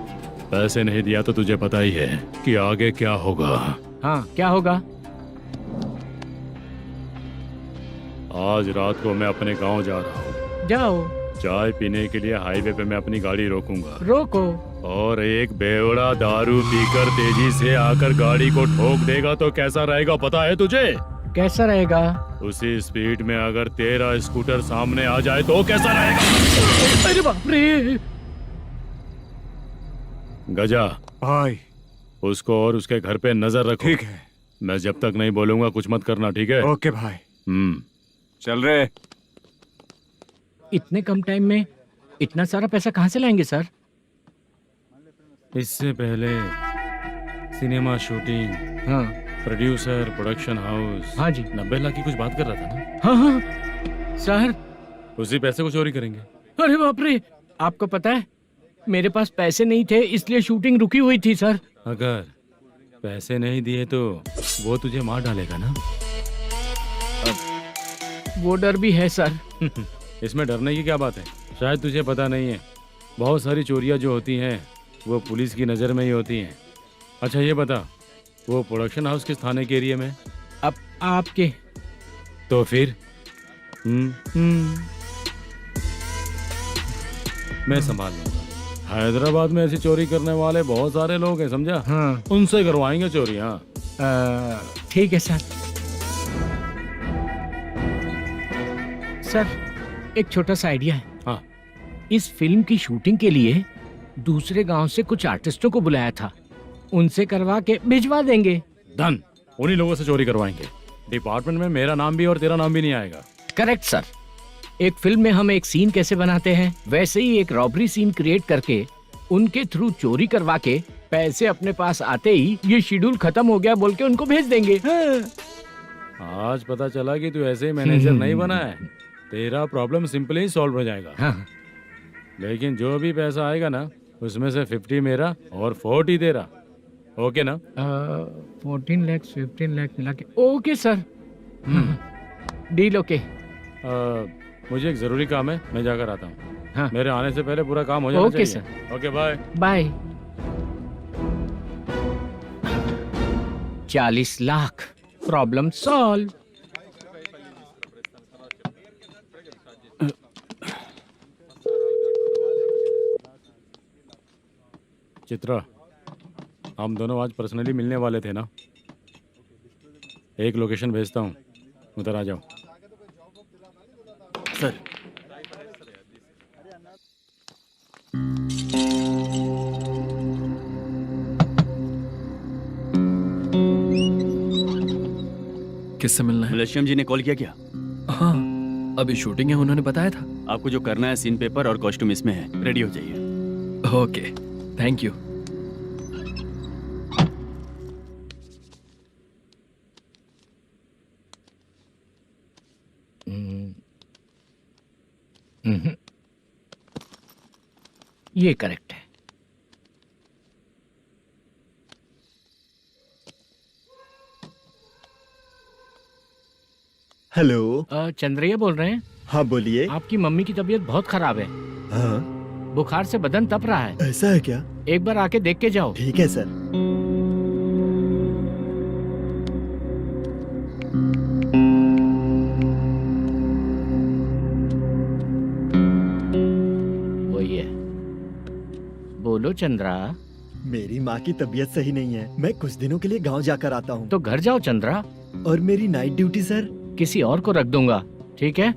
पैसे नहीं दिया तो तुझे पता ही है कि आगे क्या होगा। हाँ क्या होगा? आज रात को मैं अपने गांव जा रहा हूँ। जाओ। चाय पीने के लिए हाईवे पे मैं अपनी गाड़ी रोकूंगा। रोको। और एक बेवड़ा दारू पीकर तेजी से आकर गाड़ी को ठोक देगा तो कैसा रहेगा पता है तुझे? कैसा रहेगा? उसी स्पीड में अगर तेरा स्कूटर सामने आ जाए तो कैसा रहेगा? अरे बाप रे। गजा भाई, उसको और उसके घर पे नजर रखो। ठीक है। मैं जब तक नहीं बोलूंगा कुछ मत करना, ठीक है? ओके भाई। चल रहे। इतने कम टाइम में इतना सारा पैसा कहाँ से लाएंगे सर? इससे पहले सिनेमा शूटिंग, हाँ, प्रोड्यूसर, प्रोडक्शन हाउस। हाँ जी। 90 लाख की कुछ बात कर रहा था ना? हाँ हाँ सर। उसी पैसे को चोरी करेंगे। अरे बाप रे, आपको पता है मेरे पास पैसे नहीं थे इसलिए शूटिंग रुकी हुई थी सर। अगर पैसे नहीं दिए तो वो तुझे मार डालेगा ना? वो डर भी है सर। इसमें डरने की क्या बात है? शायद तुझे पता नहीं है, बहुत सारी चोरियां जो होती हैं वो पुलिस की नज़र में ही होती हैं। अच्छा ये बता, वो प्रोडक्शन हाउस किस थाने के एरिया में? अब आपके। तो फिर मैं संभाल लूंगा। हैदराबाद में ऐसी चोरी करने वाले बहुत सारे लोग हैं, समझा? हाँ। उनसे करवाएंगे चोरी। हाँ ठीक है सर। सर एक छोटा सा आइडिया है। हाँ। इस फिल्म की शूटिंग के लिए दूसरे गांव से कुछ आर्टिस्टों को बुलाया था, उनसे करवा के भिजवा देंगे। डन। उन्हीं लोगों से चोरी करवाएंगे। डिपार्टमेंट में मेरा नाम भी और तेरा नाम भी नहीं आएगा। Correct sir. एक फिल्म में हम एक सीन कैसे बनाते हैं, वैसे ही एक रॉबरी सीन क्रिएट करके उनके थ्रू चोरी करवा के पैसे अपने पास आते ही ये शेड्यूल खत्म हो गया बोल के उनको भेज देंगे। आज पता चला कि तू ऐसे ही मैनेजर नहीं बना है। तेरा प्रॉब्लम सिंपली ही सॉल्व हो जाएगा। हाँ। लेकिन जो भी पैसा आएगा ना, उसमें से 50 मेरा और 40 तेरा। ओके ना? 14 लाख 15 लाख मिला के ओके सर। Deal okay. मुझे एक जरूरी काम है, मैं जाकर आता हूँ। हाँ। मेरे आने से पहले पूरा काम हो जाना ओके चाहिए। Sir. Okay bye bye. 40 lakh problem solve. Chitra, हम दोनों आज पर्सनली मिलने वाले थे ना? एक लोकेशन भेजता हूँ, उधर आ जाओ। सर किससे मिलना है? मलेशियम जी ने कॉल किया क्या? हाँ, अभी शूटिंग है, उन्होंने बताया था। आपको जो करना है, सीन पेपर और कॉस्ट्यूम इसमें है, रेडी हो जाइए। Okay, thank you. ये करेक्ट है। हेलो। चंद्रैया बोल रहे हैं? हाँ बोलिए। आपकी मम्मी की तबीयत बहुत खराब है। हाँ। बुखार से बदन तप रहा है। ऐसा है क्या? एक बार आके देख के जाओ। ठीक है सर। वही है। बोलो चंद्रा। मेरी माँ की तबीयत सही नहीं है, मैं कुछ दिनों के लिए गांव जाकर आता हूँ। तो घर जाओ चंद्रा। और मेरी नाइट ड्यूटी सर? किसी और को रख दूंगा, ठीक है?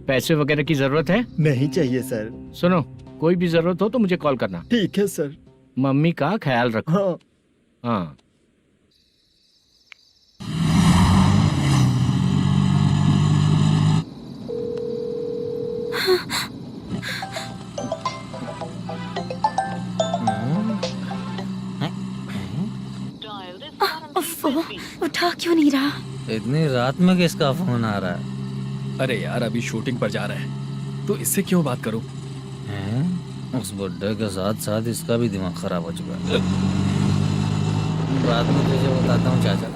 पैसे वगैरह की जरूरत है? नहीं चाहिए सर। सुनो, कोई भी जरूरत हो तो मुझे कॉल करना। ठीक है सर। मम्मी का ख्याल रखो। हाँ। हाँ। उठा क्यों नहीं रहा? इतनी रात में किसका फोन आ रहा है? अरे यार, अभी शूटिंग पर जा रहे हैं, तो इससे क्यों बात करूं? उस बुड्ढे के साथ साथ इसका भी दिमाग खराब हो चुका है। रात में तुझे बताता हूँ चाचा।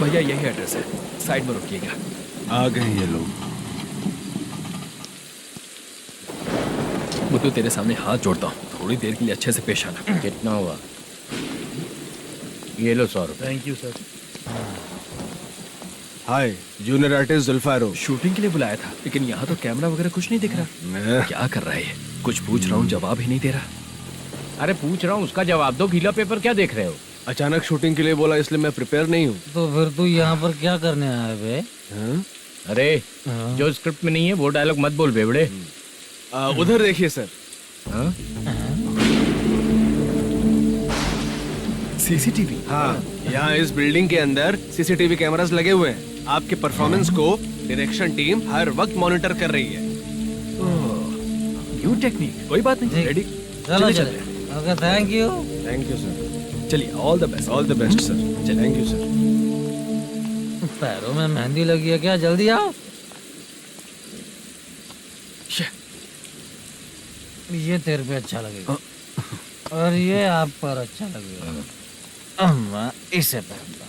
भैया यही एड्रेस है, साइड में रुकिएगा। आ गए ये लोग। मुझे तेरे सामने हाथ जोड़ता हूँ, थोड़ी देर के लिए अच्छे से पेश आना। कितना हुआ? ये लो 100 रुपए। Thank you sir. Hi, junior artist जुल्फारो। शूटिंग के लिए बुलाया था, लेकिन यहाँ तो कैमरा वगैरह कुछ नहीं दिख रहा। क्या कर रहा है ये? कुछ पूछ रहा हूँ, जवाब ही नहीं दे रहा। अरे पूछ रहा हूँ, उसका जवाब दो। गीला पेपर क्या देख रहे हो? अचानक शूटिंग के लिए बोला, इसलिए मैं प्रिपेयर नहीं हूँ। तो फिर तू यहाँ पर क्या करने आया बे? अरे जो स्क्रिप्ट में नहीं है वो डायलॉग मत बोल बेवड़े। उधर देखिए सर। सीसीटीवी? हाँ, यहाँ इस बिल्डिंग के अंदर सीसीटीवी कैमरास लगे हुए हैं। आपके परफॉर्मेंस को डायरेक्शन टीम हर वक्त मॉनिटर कर रही है। न्यू टेक्निक, कोई बात नहीं। रेडी? चलो चले। Okay, thank you. Thank you sir. चलिए, all the best. All the best sir. Thank you sir. पैरों में मेहंदी लगी है क्या? जल्दी आओ। ये तेरे पे अच्छा लगेगा और ये आप पर अच्छा लगेगा। मैं इसे पहनता।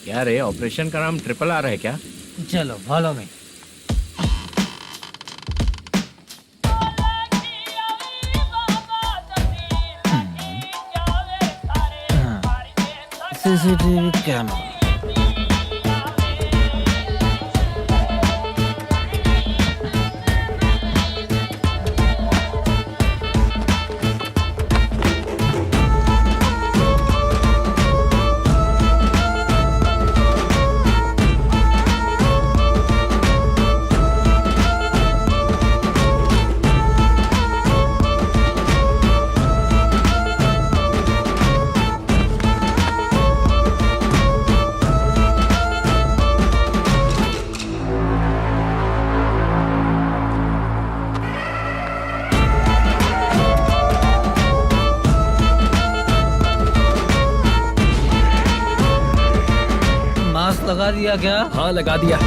क्या रे, ऑपरेशन का नाम ट्रिपल आर है क्या? चलो फॉलो मी। CCTV camera. लगा दिया क्या? हाँ लगा दिया।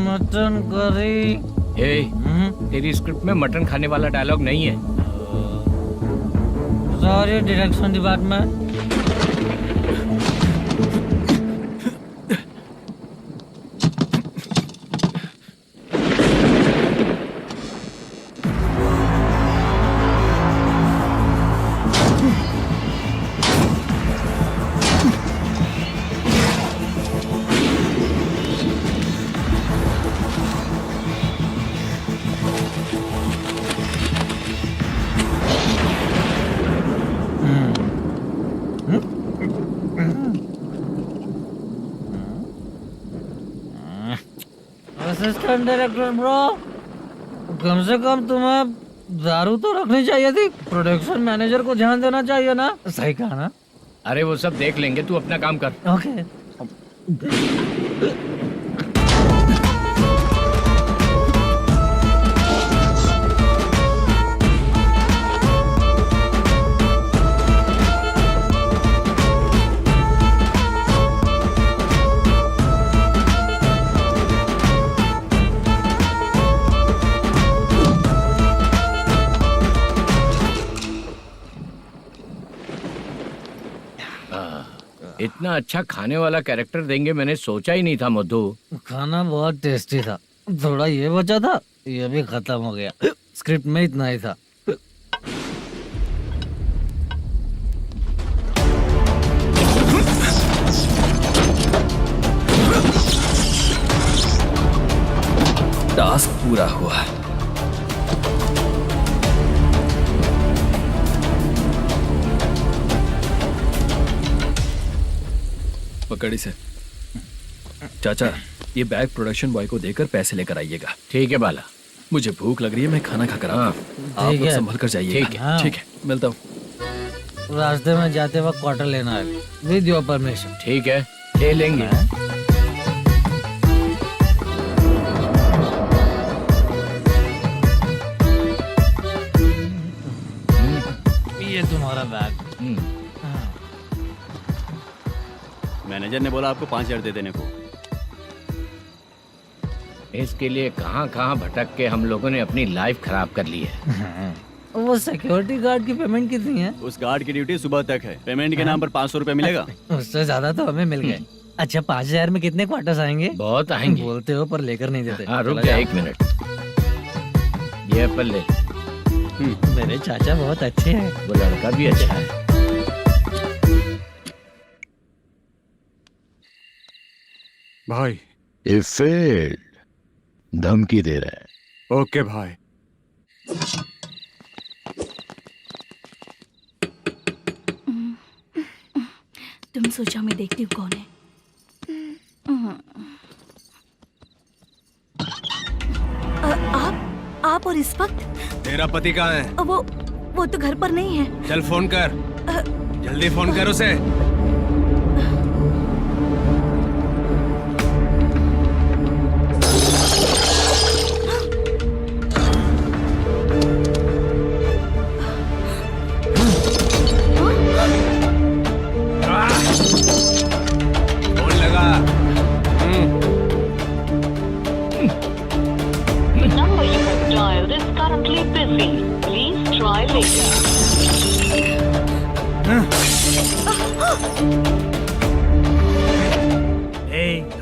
Mutton curry. तेरी स्क्रिप्ट में मटन खाने वाला डायलॉग नहीं है। Sorry direction department. Assistant director bro, कम से कम तुम्हें दारू तो रखनी चाहिए थी। प्रोडक्शन मैनेजर को ध्यान देना चाहिए ना। सही कहा ना? अरे वो सब देख लेंगे, तू अपना काम कर। ओके। इतना अच्छा खाने वाला कैरेक्टर देंगे मैंने सोचा ही नहीं था मधु। खाना बहुत टेस्टी था। थोड़ा ये बचा था, ये भी खत्म हो गया। स्क्रिप्ट में इतना ही था। टास्क पूरा हुआ। पकड़ी से चाचा, ये बैग प्रोडक्शन बॉय को देकर पैसे लेकर आइएगा। ठीक है बाला। मुझे भूख लग रही है, मैं खाना खाकर आता हूँ। आप लोग संभल कर जाइए। ठीक है। ठीक है, मिलता हूँ। रास्ते में जाते वक्त क्वार्टर लेना है विद योर परमिशन। ठीक है, ले लेंगे। ये तुम्हारा बैग। मैनेजर ने बोला आपको 5,000 दे देने को। इसके लिए कहाँ कहाँ भटक के हम लोगों ने अपनी लाइफ खराब कर ली है। वो सिक्योरिटी गार्ड की पेमेंट कितनी है? उस गार्ड की ड्यूटी सुबह तक है। पेमेंट के नाम पर 500 रुपए मिलेगा। उससे ज्यादा तो हमें मिल गए। अच्छा 5,000 में कितने क्वार्टर्स आएंगे? बहुत आएंगे। बोलते हो पर लेकर नहीं देते। हाँ रुक जा 1 मिनट। ये एप्पल ले। मेरे चाचा बहुत अच्छे हैं। वो लड़का भी अच्छा है। भाई ये फेल्ड, धमकी दे रहा है। ओके भाई। तुम सोचा मैं देखती हूँ कौन है। आप और इस वक्त? तेरा पति कहाँ है? वो तो घर पर नहीं है। चल फोन कर। जल्दी फोन कर उसे।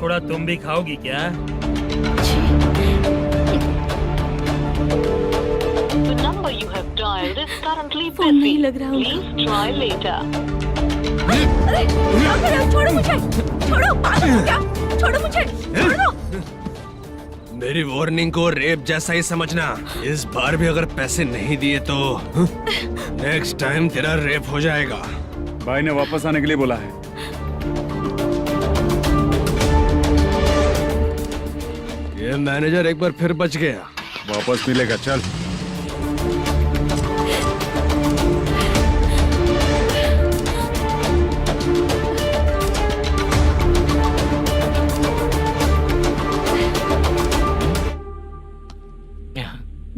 थोड़ा तुम भी खाओगी क्या? फोन नहीं लग रहा उनका। अरे छोड़ो मुझे, छोड़ो, पागल हो क्या? छोड़ो मुझे, छोड़ो। मेरी वार्निंग को रेप जैसा ही समझना। इस बार भी अगर पैसे नहीं दिए तो नेक्स्ट टाइम तेरा रेप हो जाएगा। भाई ने वापस आने के लिए बोला है। ये मैनेजर एक बार फिर बच गया। वापस मिलेगा, चल।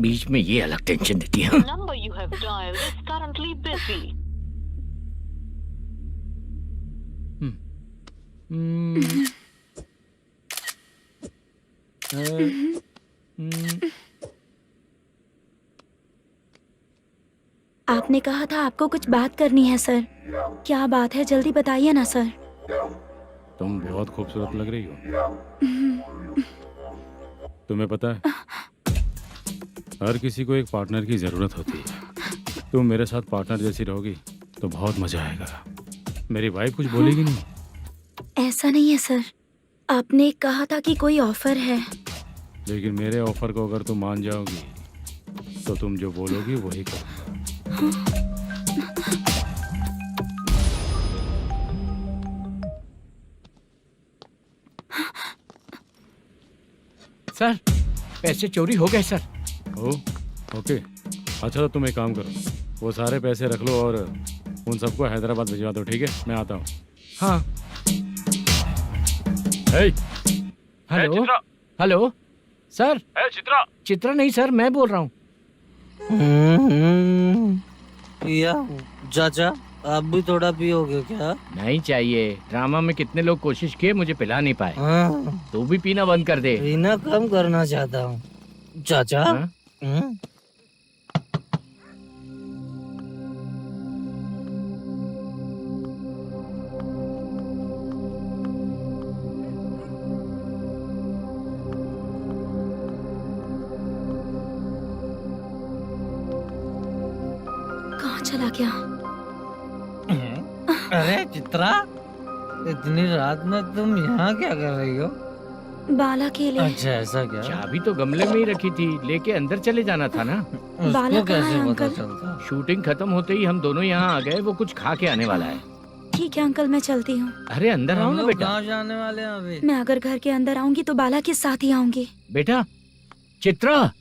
बीच में ये अलग टेंशन देती है। number you have dialed is currently busy. आपने कहा था आपको कुछ बात करनी है सर। क्या बात है, जल्दी बताइए ना सर। तुम बहुत खूबसूरत लग रही हो। तुम्हें पता है, हर किसी को एक पार्टनर की जरूरत होती है। तुम मेरे साथ पार्टनर जैसी रहोगी तो बहुत मजा आएगा। मेरी वाइफ कुछ बोलेगी नहीं? ऐसा नहीं है सर, आपने कहा था कि कोई ऑफर है। लेकिन मेरे ऑफर को अगर तुम मान जाओगी तो तुम जो बोलोगी वही करो। सर, पैसे चोरी हो गए सर। ओके, अच्छा तो तुम एक काम करो, वो सारे पैसे रख लो और उन सबको हैदराबाद भिजवा दो, ठीक है? मैं आता हूँ। हाँ। Hello hello sir. Chitra? Chitra नहीं सर, मैं बोल रहा हूँ। या चाचा, आप भी थोड़ा पियोगे क्या? नहीं चाहिए। ड्रामा में कितने लोग कोशिश किए, मुझे पिला नहीं पाए। तू भी पीना बंद कर दे। पीना कम करना चाहता हूँ चाचा। कहाँ चला गया? अरे चित्रा, इतनी रात में तुम यहाँ क्या कर रही हो? बाला के लिए। अच्छा ऐसा क्या? चाबी तो गमले में ही रखी थी, लेके अंदर चले जाना था ना। बाला उसको कहाँ है कैसे पता अंकल? चलता? शूटिंग खत्म होते ही हम दोनों यहाँ आ गए। वो कुछ खा के आने वाला है। ठीक है अंकल, मैं चलती हूँ। अरे अंदर आओ हम ना लोग बेटा। कहाँ जाने वाले हैं अभी? मैं अगर घर के अंदर आऊंगी तो बाला के साथ ही आऊंगी। बेटा, चित्रा।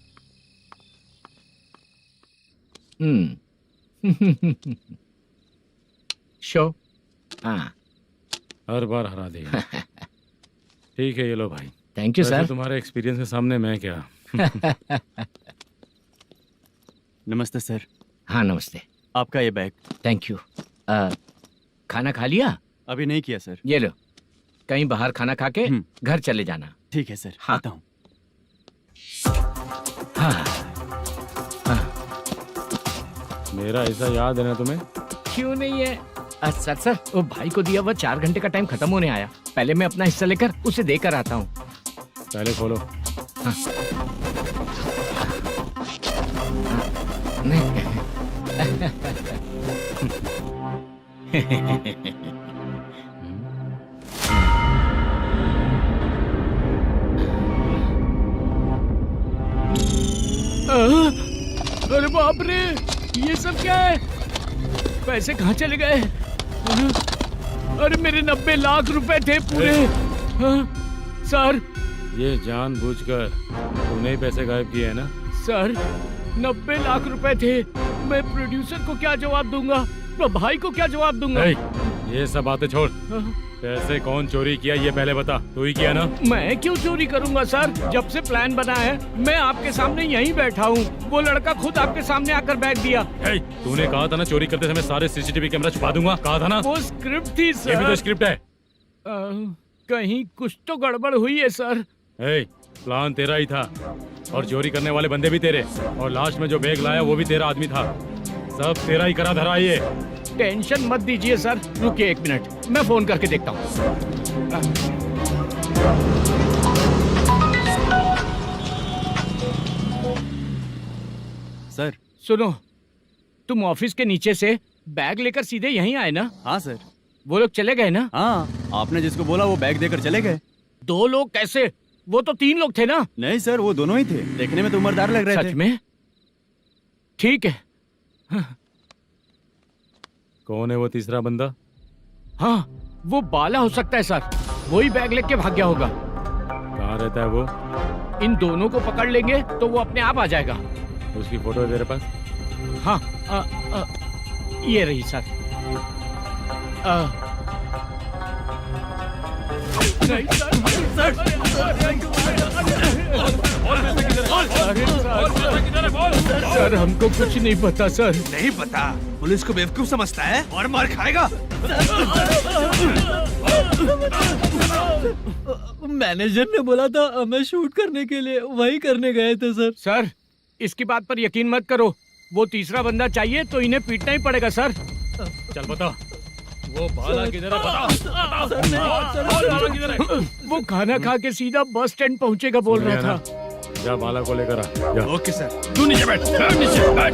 शो। हाँ, हर बार हरा देगा। ठीक है, ये लो भाई। थैंक यू वैसे सर। तुम्हारे एक्सपीरियंस के सामने मैं क्या। नमस्ते सर। हाँ नमस्ते। आपका ये बैग। Thank you. खाना खा लिया? अभी नहीं किया सर। ये लो, कहीं बाहर खाना खा के घर चले जाना। ठीक है सर। हाँ। आता हूँ। हाँ। मेरा ऐसा याद है ना तुम्हें? क्यों नहीं है? सर सर, वो भाई को दिया हुआ 4 घंटे का टाइम खत्म होने आया। पहले मैं अपना हिस्सा लेकर उसे देकर आता हूँ। पहले खोलो। हाँ। अरे बाप रे, ये सब क्या है? पैसे कहाँ चले गए? अरे मेरे 90 लाख रुपए थे पूरे। सर, ये जानबूझकर तूने ही पैसे गायब किए हैं ना? सर 90 लाख रुपए थे। मैं प्रोड्यूसर को क्या जवाब दूंगा, तो भाई को क्या जवाब दूंगा? ये सब बातें छोड़। पैसे कौन चोरी किया ये पहले बता। तू ही किया ना? मैं क्यों चोरी करूंगा सर? जब से प्लान बना है मैं आपके सामने यहीं बैठा हूँ। वो लड़का खुद आपके सामने आकर बैग दिया। तूने कहा था ना चोरी करते समय सारे सीसीटीवी कैमरा छुपा दूंगा, कहा था ना? वो स्क्रिप्ट थी सर। ये भी तो स्क्रिप्ट है। कहीं कुछ तो गड़बड़ हुई है सर। प्लान तेरा ही था और चोरी करने वाले बंदे भी तेरे, और लास्ट में जो बैग लाया वो भी तेरा आदमी था। सब तेरा ही करा धरा। ये टेंशन मत दीजिए सर। रुकिए 1 मिनट, मैं फोन करके देखता हूँ। सर सुनो, तुम ऑफिस के नीचे से बैग लेकर सीधे यहीं आए ना? हाँ सर। वो लोग चले गए ना? हाँ, आपने जिसको बोला वो बैग देकर चले गए। 2 लोग कैसे? वो तो 3 लोग थे ना? नहीं सर, वो दोनों ही थे। देखने में तो उम्रदार लग रहे थे। सच में? ठीक है। कौन है वो तीसरा बंदा? हाँ, वो बाला हो सकता है सर। वही बैग लेके भाग गया होगा। कहाँ रहता है वो? इन दोनों को पकड़ लेंगे तो वो अपने आप आ जाएगा। उसकी फोटो है तेरे पास? हाँ ये रही सर। नहीं सर हमको कुछ नहीं पता सर। नहीं पता? पुलिस को बेवकूफ समझता है और मार खाएगा। मैनेजर ने बोला था हमें शूट करने के लिए, वही करने गए थे सर। सर इसकी बात पर यकीन मत करो, वो तीसरा बंदा चाहिए तो इन्हें पीटना ही पड़ेगा सर। चल बता, वो बाला किधर है? बता। वो खाना खा के सीधा बस स्टैंड पहुंचेगा बोल रहा था। जा बाला को लेकर आ। जा। Okay sir. तू नीचे बैठ, नीचे बैठ।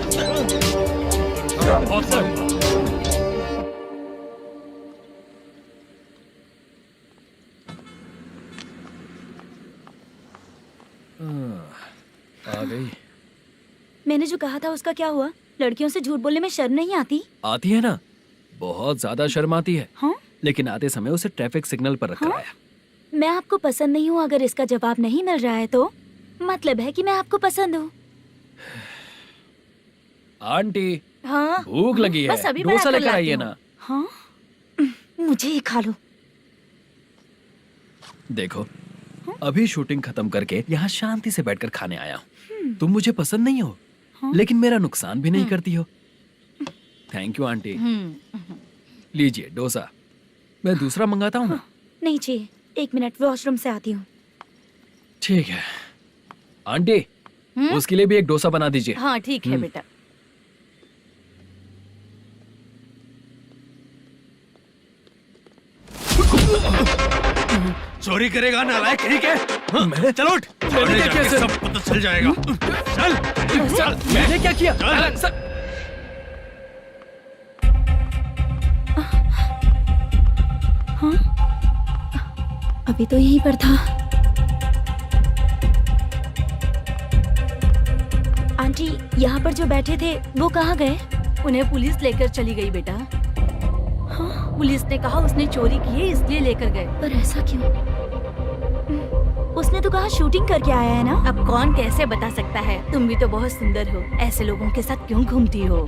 आ गई। मैंने जो कहा था उसका क्या हुआ? लड़कियों से झूठ बोलने में शर्म नहीं आती? आती है ना, बहुत ज्यादा शर्म आती है। हाँ? लेकिन आते समय उसे ट्रैफिक सिग्नल पर रखा हाँ? है। मैं आपको पसंद नहीं हूँ अगर इसका जवाब नहीं मिल रहा है तो मतलब है कि मैं आपको पसंद हूँ। आंटी हाँ भूख लगी है, बस अभी डोसा बनाकर लेकर लाती आइए हूँ। ना। हाँ मुझे ही खा लो। देखो अभी शूटिंग खत्म करके यहाँ शांति से बैठकर खाने आया हूँ। तुम मुझे पसंद नहीं हो, लेकिन मेरा नुकसान भी नहीं करती हो। Thank you aunty. लीजिए डोसा। मैं दूसरा मंगाता हूँ ना? नहीं चाहिए, 1 मिनट वॉशरूम से आती हूँ। ठीक है आंटी, उसके लिए भी एक डोसा बना दीजिए। हाँ ठीक है बेटा। चोरी करेगा नालायक कहीं के? हाँ, चल उठ। मैंने क्या किया सर? सब पता चल जाएगा। चल सर मैंने क्या किया? सर हाँ अभी तो यहीं पर था। आंटी यहाँ पर जो बैठे थे वो कहाँ गए? उन्हें पुलिस लेकर चली गई बेटा। हाँ? पुलिस ने कहा उसने चोरी की है इसलिए लेकर गए। पर ऐसा क्यों? उसने तो कहा शूटिंग करके आया है ना। अब कौन कैसे बता सकता है? तुम भी तो बहुत सुंदर हो, ऐसे लोगों के साथ क्यों घूमती हो?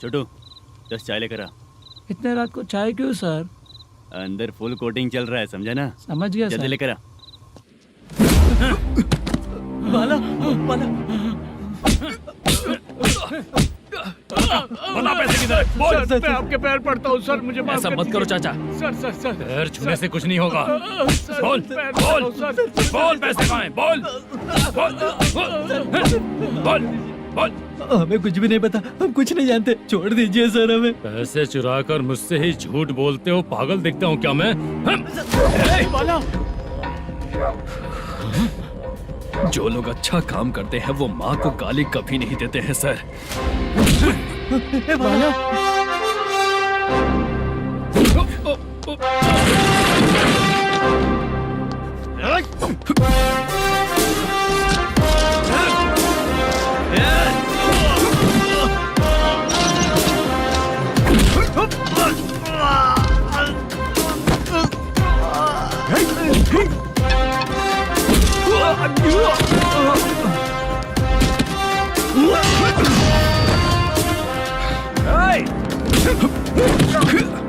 छोटू 10 चाय लेकर आ। इतने रात को चाय क्यों सर? अंदर फुल कोटिंग चल रहा है, समझा ना? समझ गया जल्दी सर। लेकर आ। बाला बाला बता पैसे किधर है? बोल। सर मैं आपके पैर पड़ता हूँ सर, मुझे माफ ऐसा कर मत करो दीजिए। चाचा। सर सर सर पैर छूने से कुछ नहीं होगा। सर, बोल पैर बोल पड़ता हूँ, सर। बोल, पैसे कहाँ हैं? बोल बोल बोल बोल। हमें कुछ भी नहीं पता, हम कुछ नहीं जानते, छोड़ दीजिए सर हमें। पैसे चुराकर मुझसे ही झूठ बोलते हो, पागल दिखता हूँ क्या मैं? जो लोग अच्छा काम करते हैं वो माँ को गाली कभी नहीं देते हैं सर।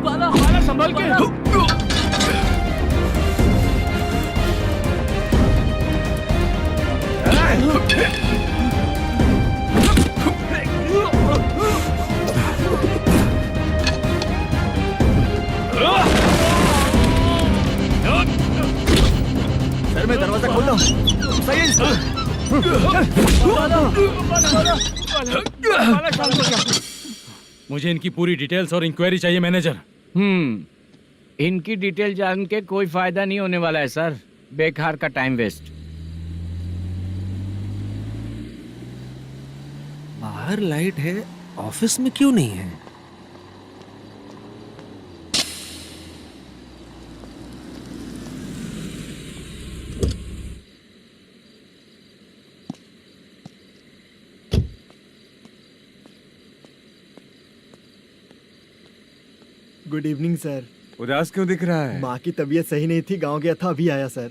बाला बाला संभल के। सर मैं दरवाजा खोल रहा हूँ। सही है मुझे इनकी पूरी डिटेल्स और इंक्वायरी चाहिए मैनेजर। इनकी डिटेल जान के कोई फायदा नहीं होने वाला है सर, बेकार का टाइम वेस्ट। बाहर लाइट है, ऑफिस में क्यों नहीं है? Good evening sir. उदास क्यों दिख रहा है? माँ की तबीयत सही नहीं थी, गांव गया था, अभी आया सर।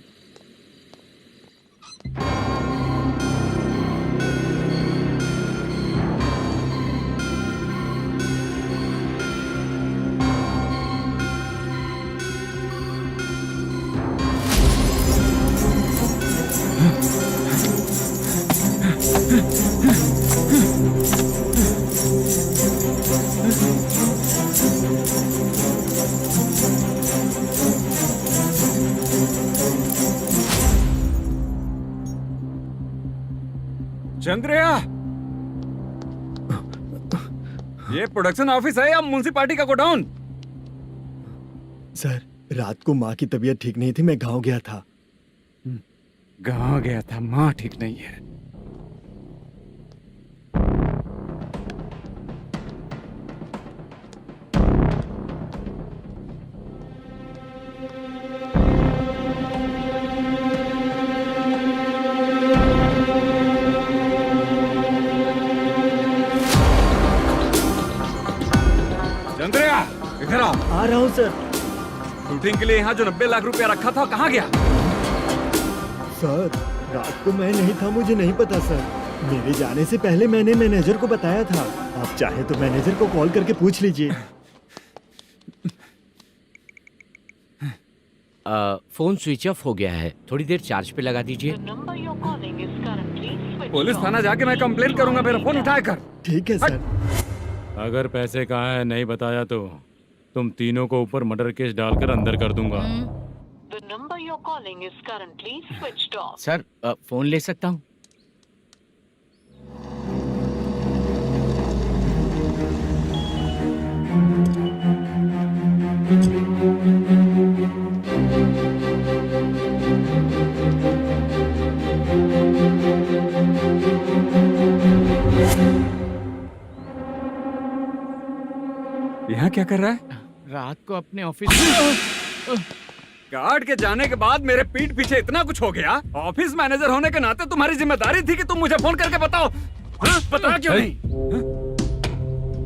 चंद्रया, ये प्रोडक्शन ऑफिस है या म्युनिसिपालिटी का गोडाउन? सर, रात को माँ की तबीयत ठीक नहीं थी, मैं गांव गया था। गांव गया था, माँ ठीक नहीं है। चंद्रया, इधर आओ। आ रहा हूँ सर। शूटिंग के लिए यहाँ जो 90 लाख रुपया रखा था, कहाँ गया? सर, रात को मैं नहीं था, मुझे नहीं पता सर। मेरे जाने से पहले मैंने मैनेजर को बताया था। आप चाहे तो मैनेजर को कॉल करके पूछ लीजिए। फोन स्विच ऑफ हो गया है, थोड़ी देर चार्ज पे लगा दीजिए। पुलिस थाना जाके मैं कंप्लेंट करूंगा, मेरा फोन उठाया कर। ठीक है सर। अगर पैसे कहाँ है नहीं बताया तो तुम तीनों को ऊपर मर्डर केस डालकर अंदर कर दूंगा। The number you're calling is currently switched off. Sir, phone ले सकता हूँ? यहाँ क्या कर रहा है? रात को अपने ऑफिस गार्ड के जाने के बाद मेरे पीठ पीछे इतना कुछ हो गया। ऑफिस मैनेजर होने के नाते तुम्हारी जिम्मेदारी थी कि तुम मुझे फोन करके बताओ। हाँ? पता क्यों नहीं?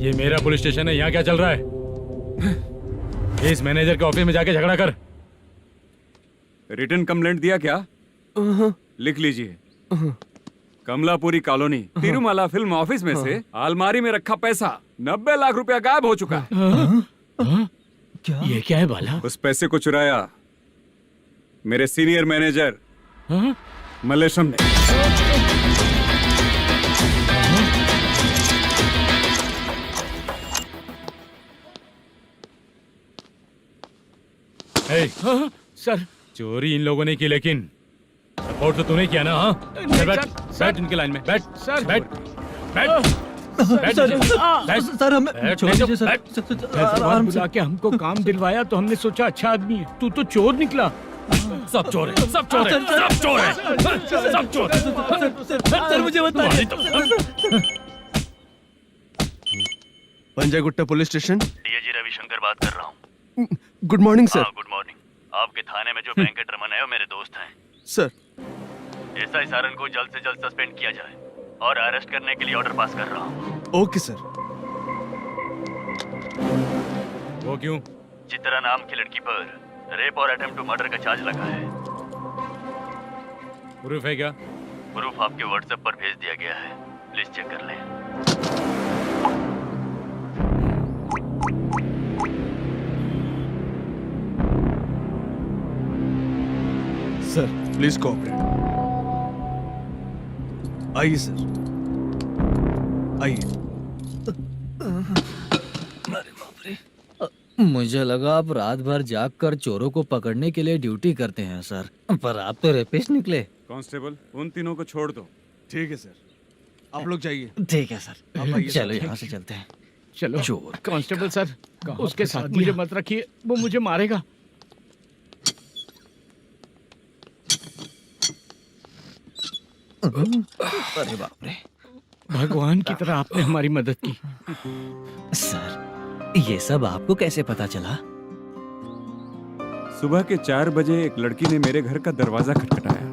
ये मेरा पुलिस स्टेशन है, यहाँ क्या चल रहा है? इस मैनेजर के ऑफिस में जाके झगड़ा कर। रिटन कंप्लेंट दिया क्या? लिख लीजिए। Kamalapuri colony, Tirumala film office में से अलमारी में रखा पैसा 90 लाख रुपया गायब हो चुका है। क्या? ये क्या है बाला? उस पैसे को चुराया मेरे सीनियर मैनेजर मलेशम ने। सर, चोरी इन लोगों ने की, लेकिन सपोर्ट तो तूने किया ना? हाँ, बैठ बैठ इनके लाइन में, बैठ सर, बैठ बैठ सर हमें छोड़ दीजिए सर। आराम बुला के हमको काम दिलवाया तो हमने सोचा अच्छा आदमी है। तू तो चोर निकला। सब चोर है, सब चोर है, सब चोर है, सब चोर है। सर मुझे बताइए। Panjagutta police station, DIG Ravishankar बात कर रहा हूँ। Good morning sir. Good morning. आपके थाने में जो वेंकट रमन है वो मेरे दोस्त हैं। सर, एसआई सारन को जल्द से जल्द सस्पेंड किया जाए और अरेस्ट करने के लिए ऑर्डर पास कर रहा हूँ। Okay sir. वो क्यों? चित्रा नाम की लड़की पर रेप और अटेम्प्ट टू मर्डर का चार्ज लगा है। प्रूफ है क्या? प्रूफ आपके व्हाट्सएप पर भेज दिया गया है, प्लीज चेक कर लें। Sir please cooperate. आइए सर, आइए। मुझे लगा आप रात भर जाग कर चोरों को पकड़ने के लिए ड्यूटी करते हैं सर, पर आप तो रेपिस्ट निकले। कांस्टेबल, उन तीनों को छोड़ दो। ठीक है सर, आप लोग जाइए। ठीक है सर, चलो यहाँ से चलते हैं। चलो चोर। कांस्टेबल सर, उसके साथ मुझे मत रखिए, वो मुझे मारेगा। अरे बाप रे, भगवान की तरह आपने हमारी मदद की। सर, ये सब आपको कैसे पता चला? सुबह के 4 बजे एक लड़की ने मेरे घर का दरवाजा खटखटाया।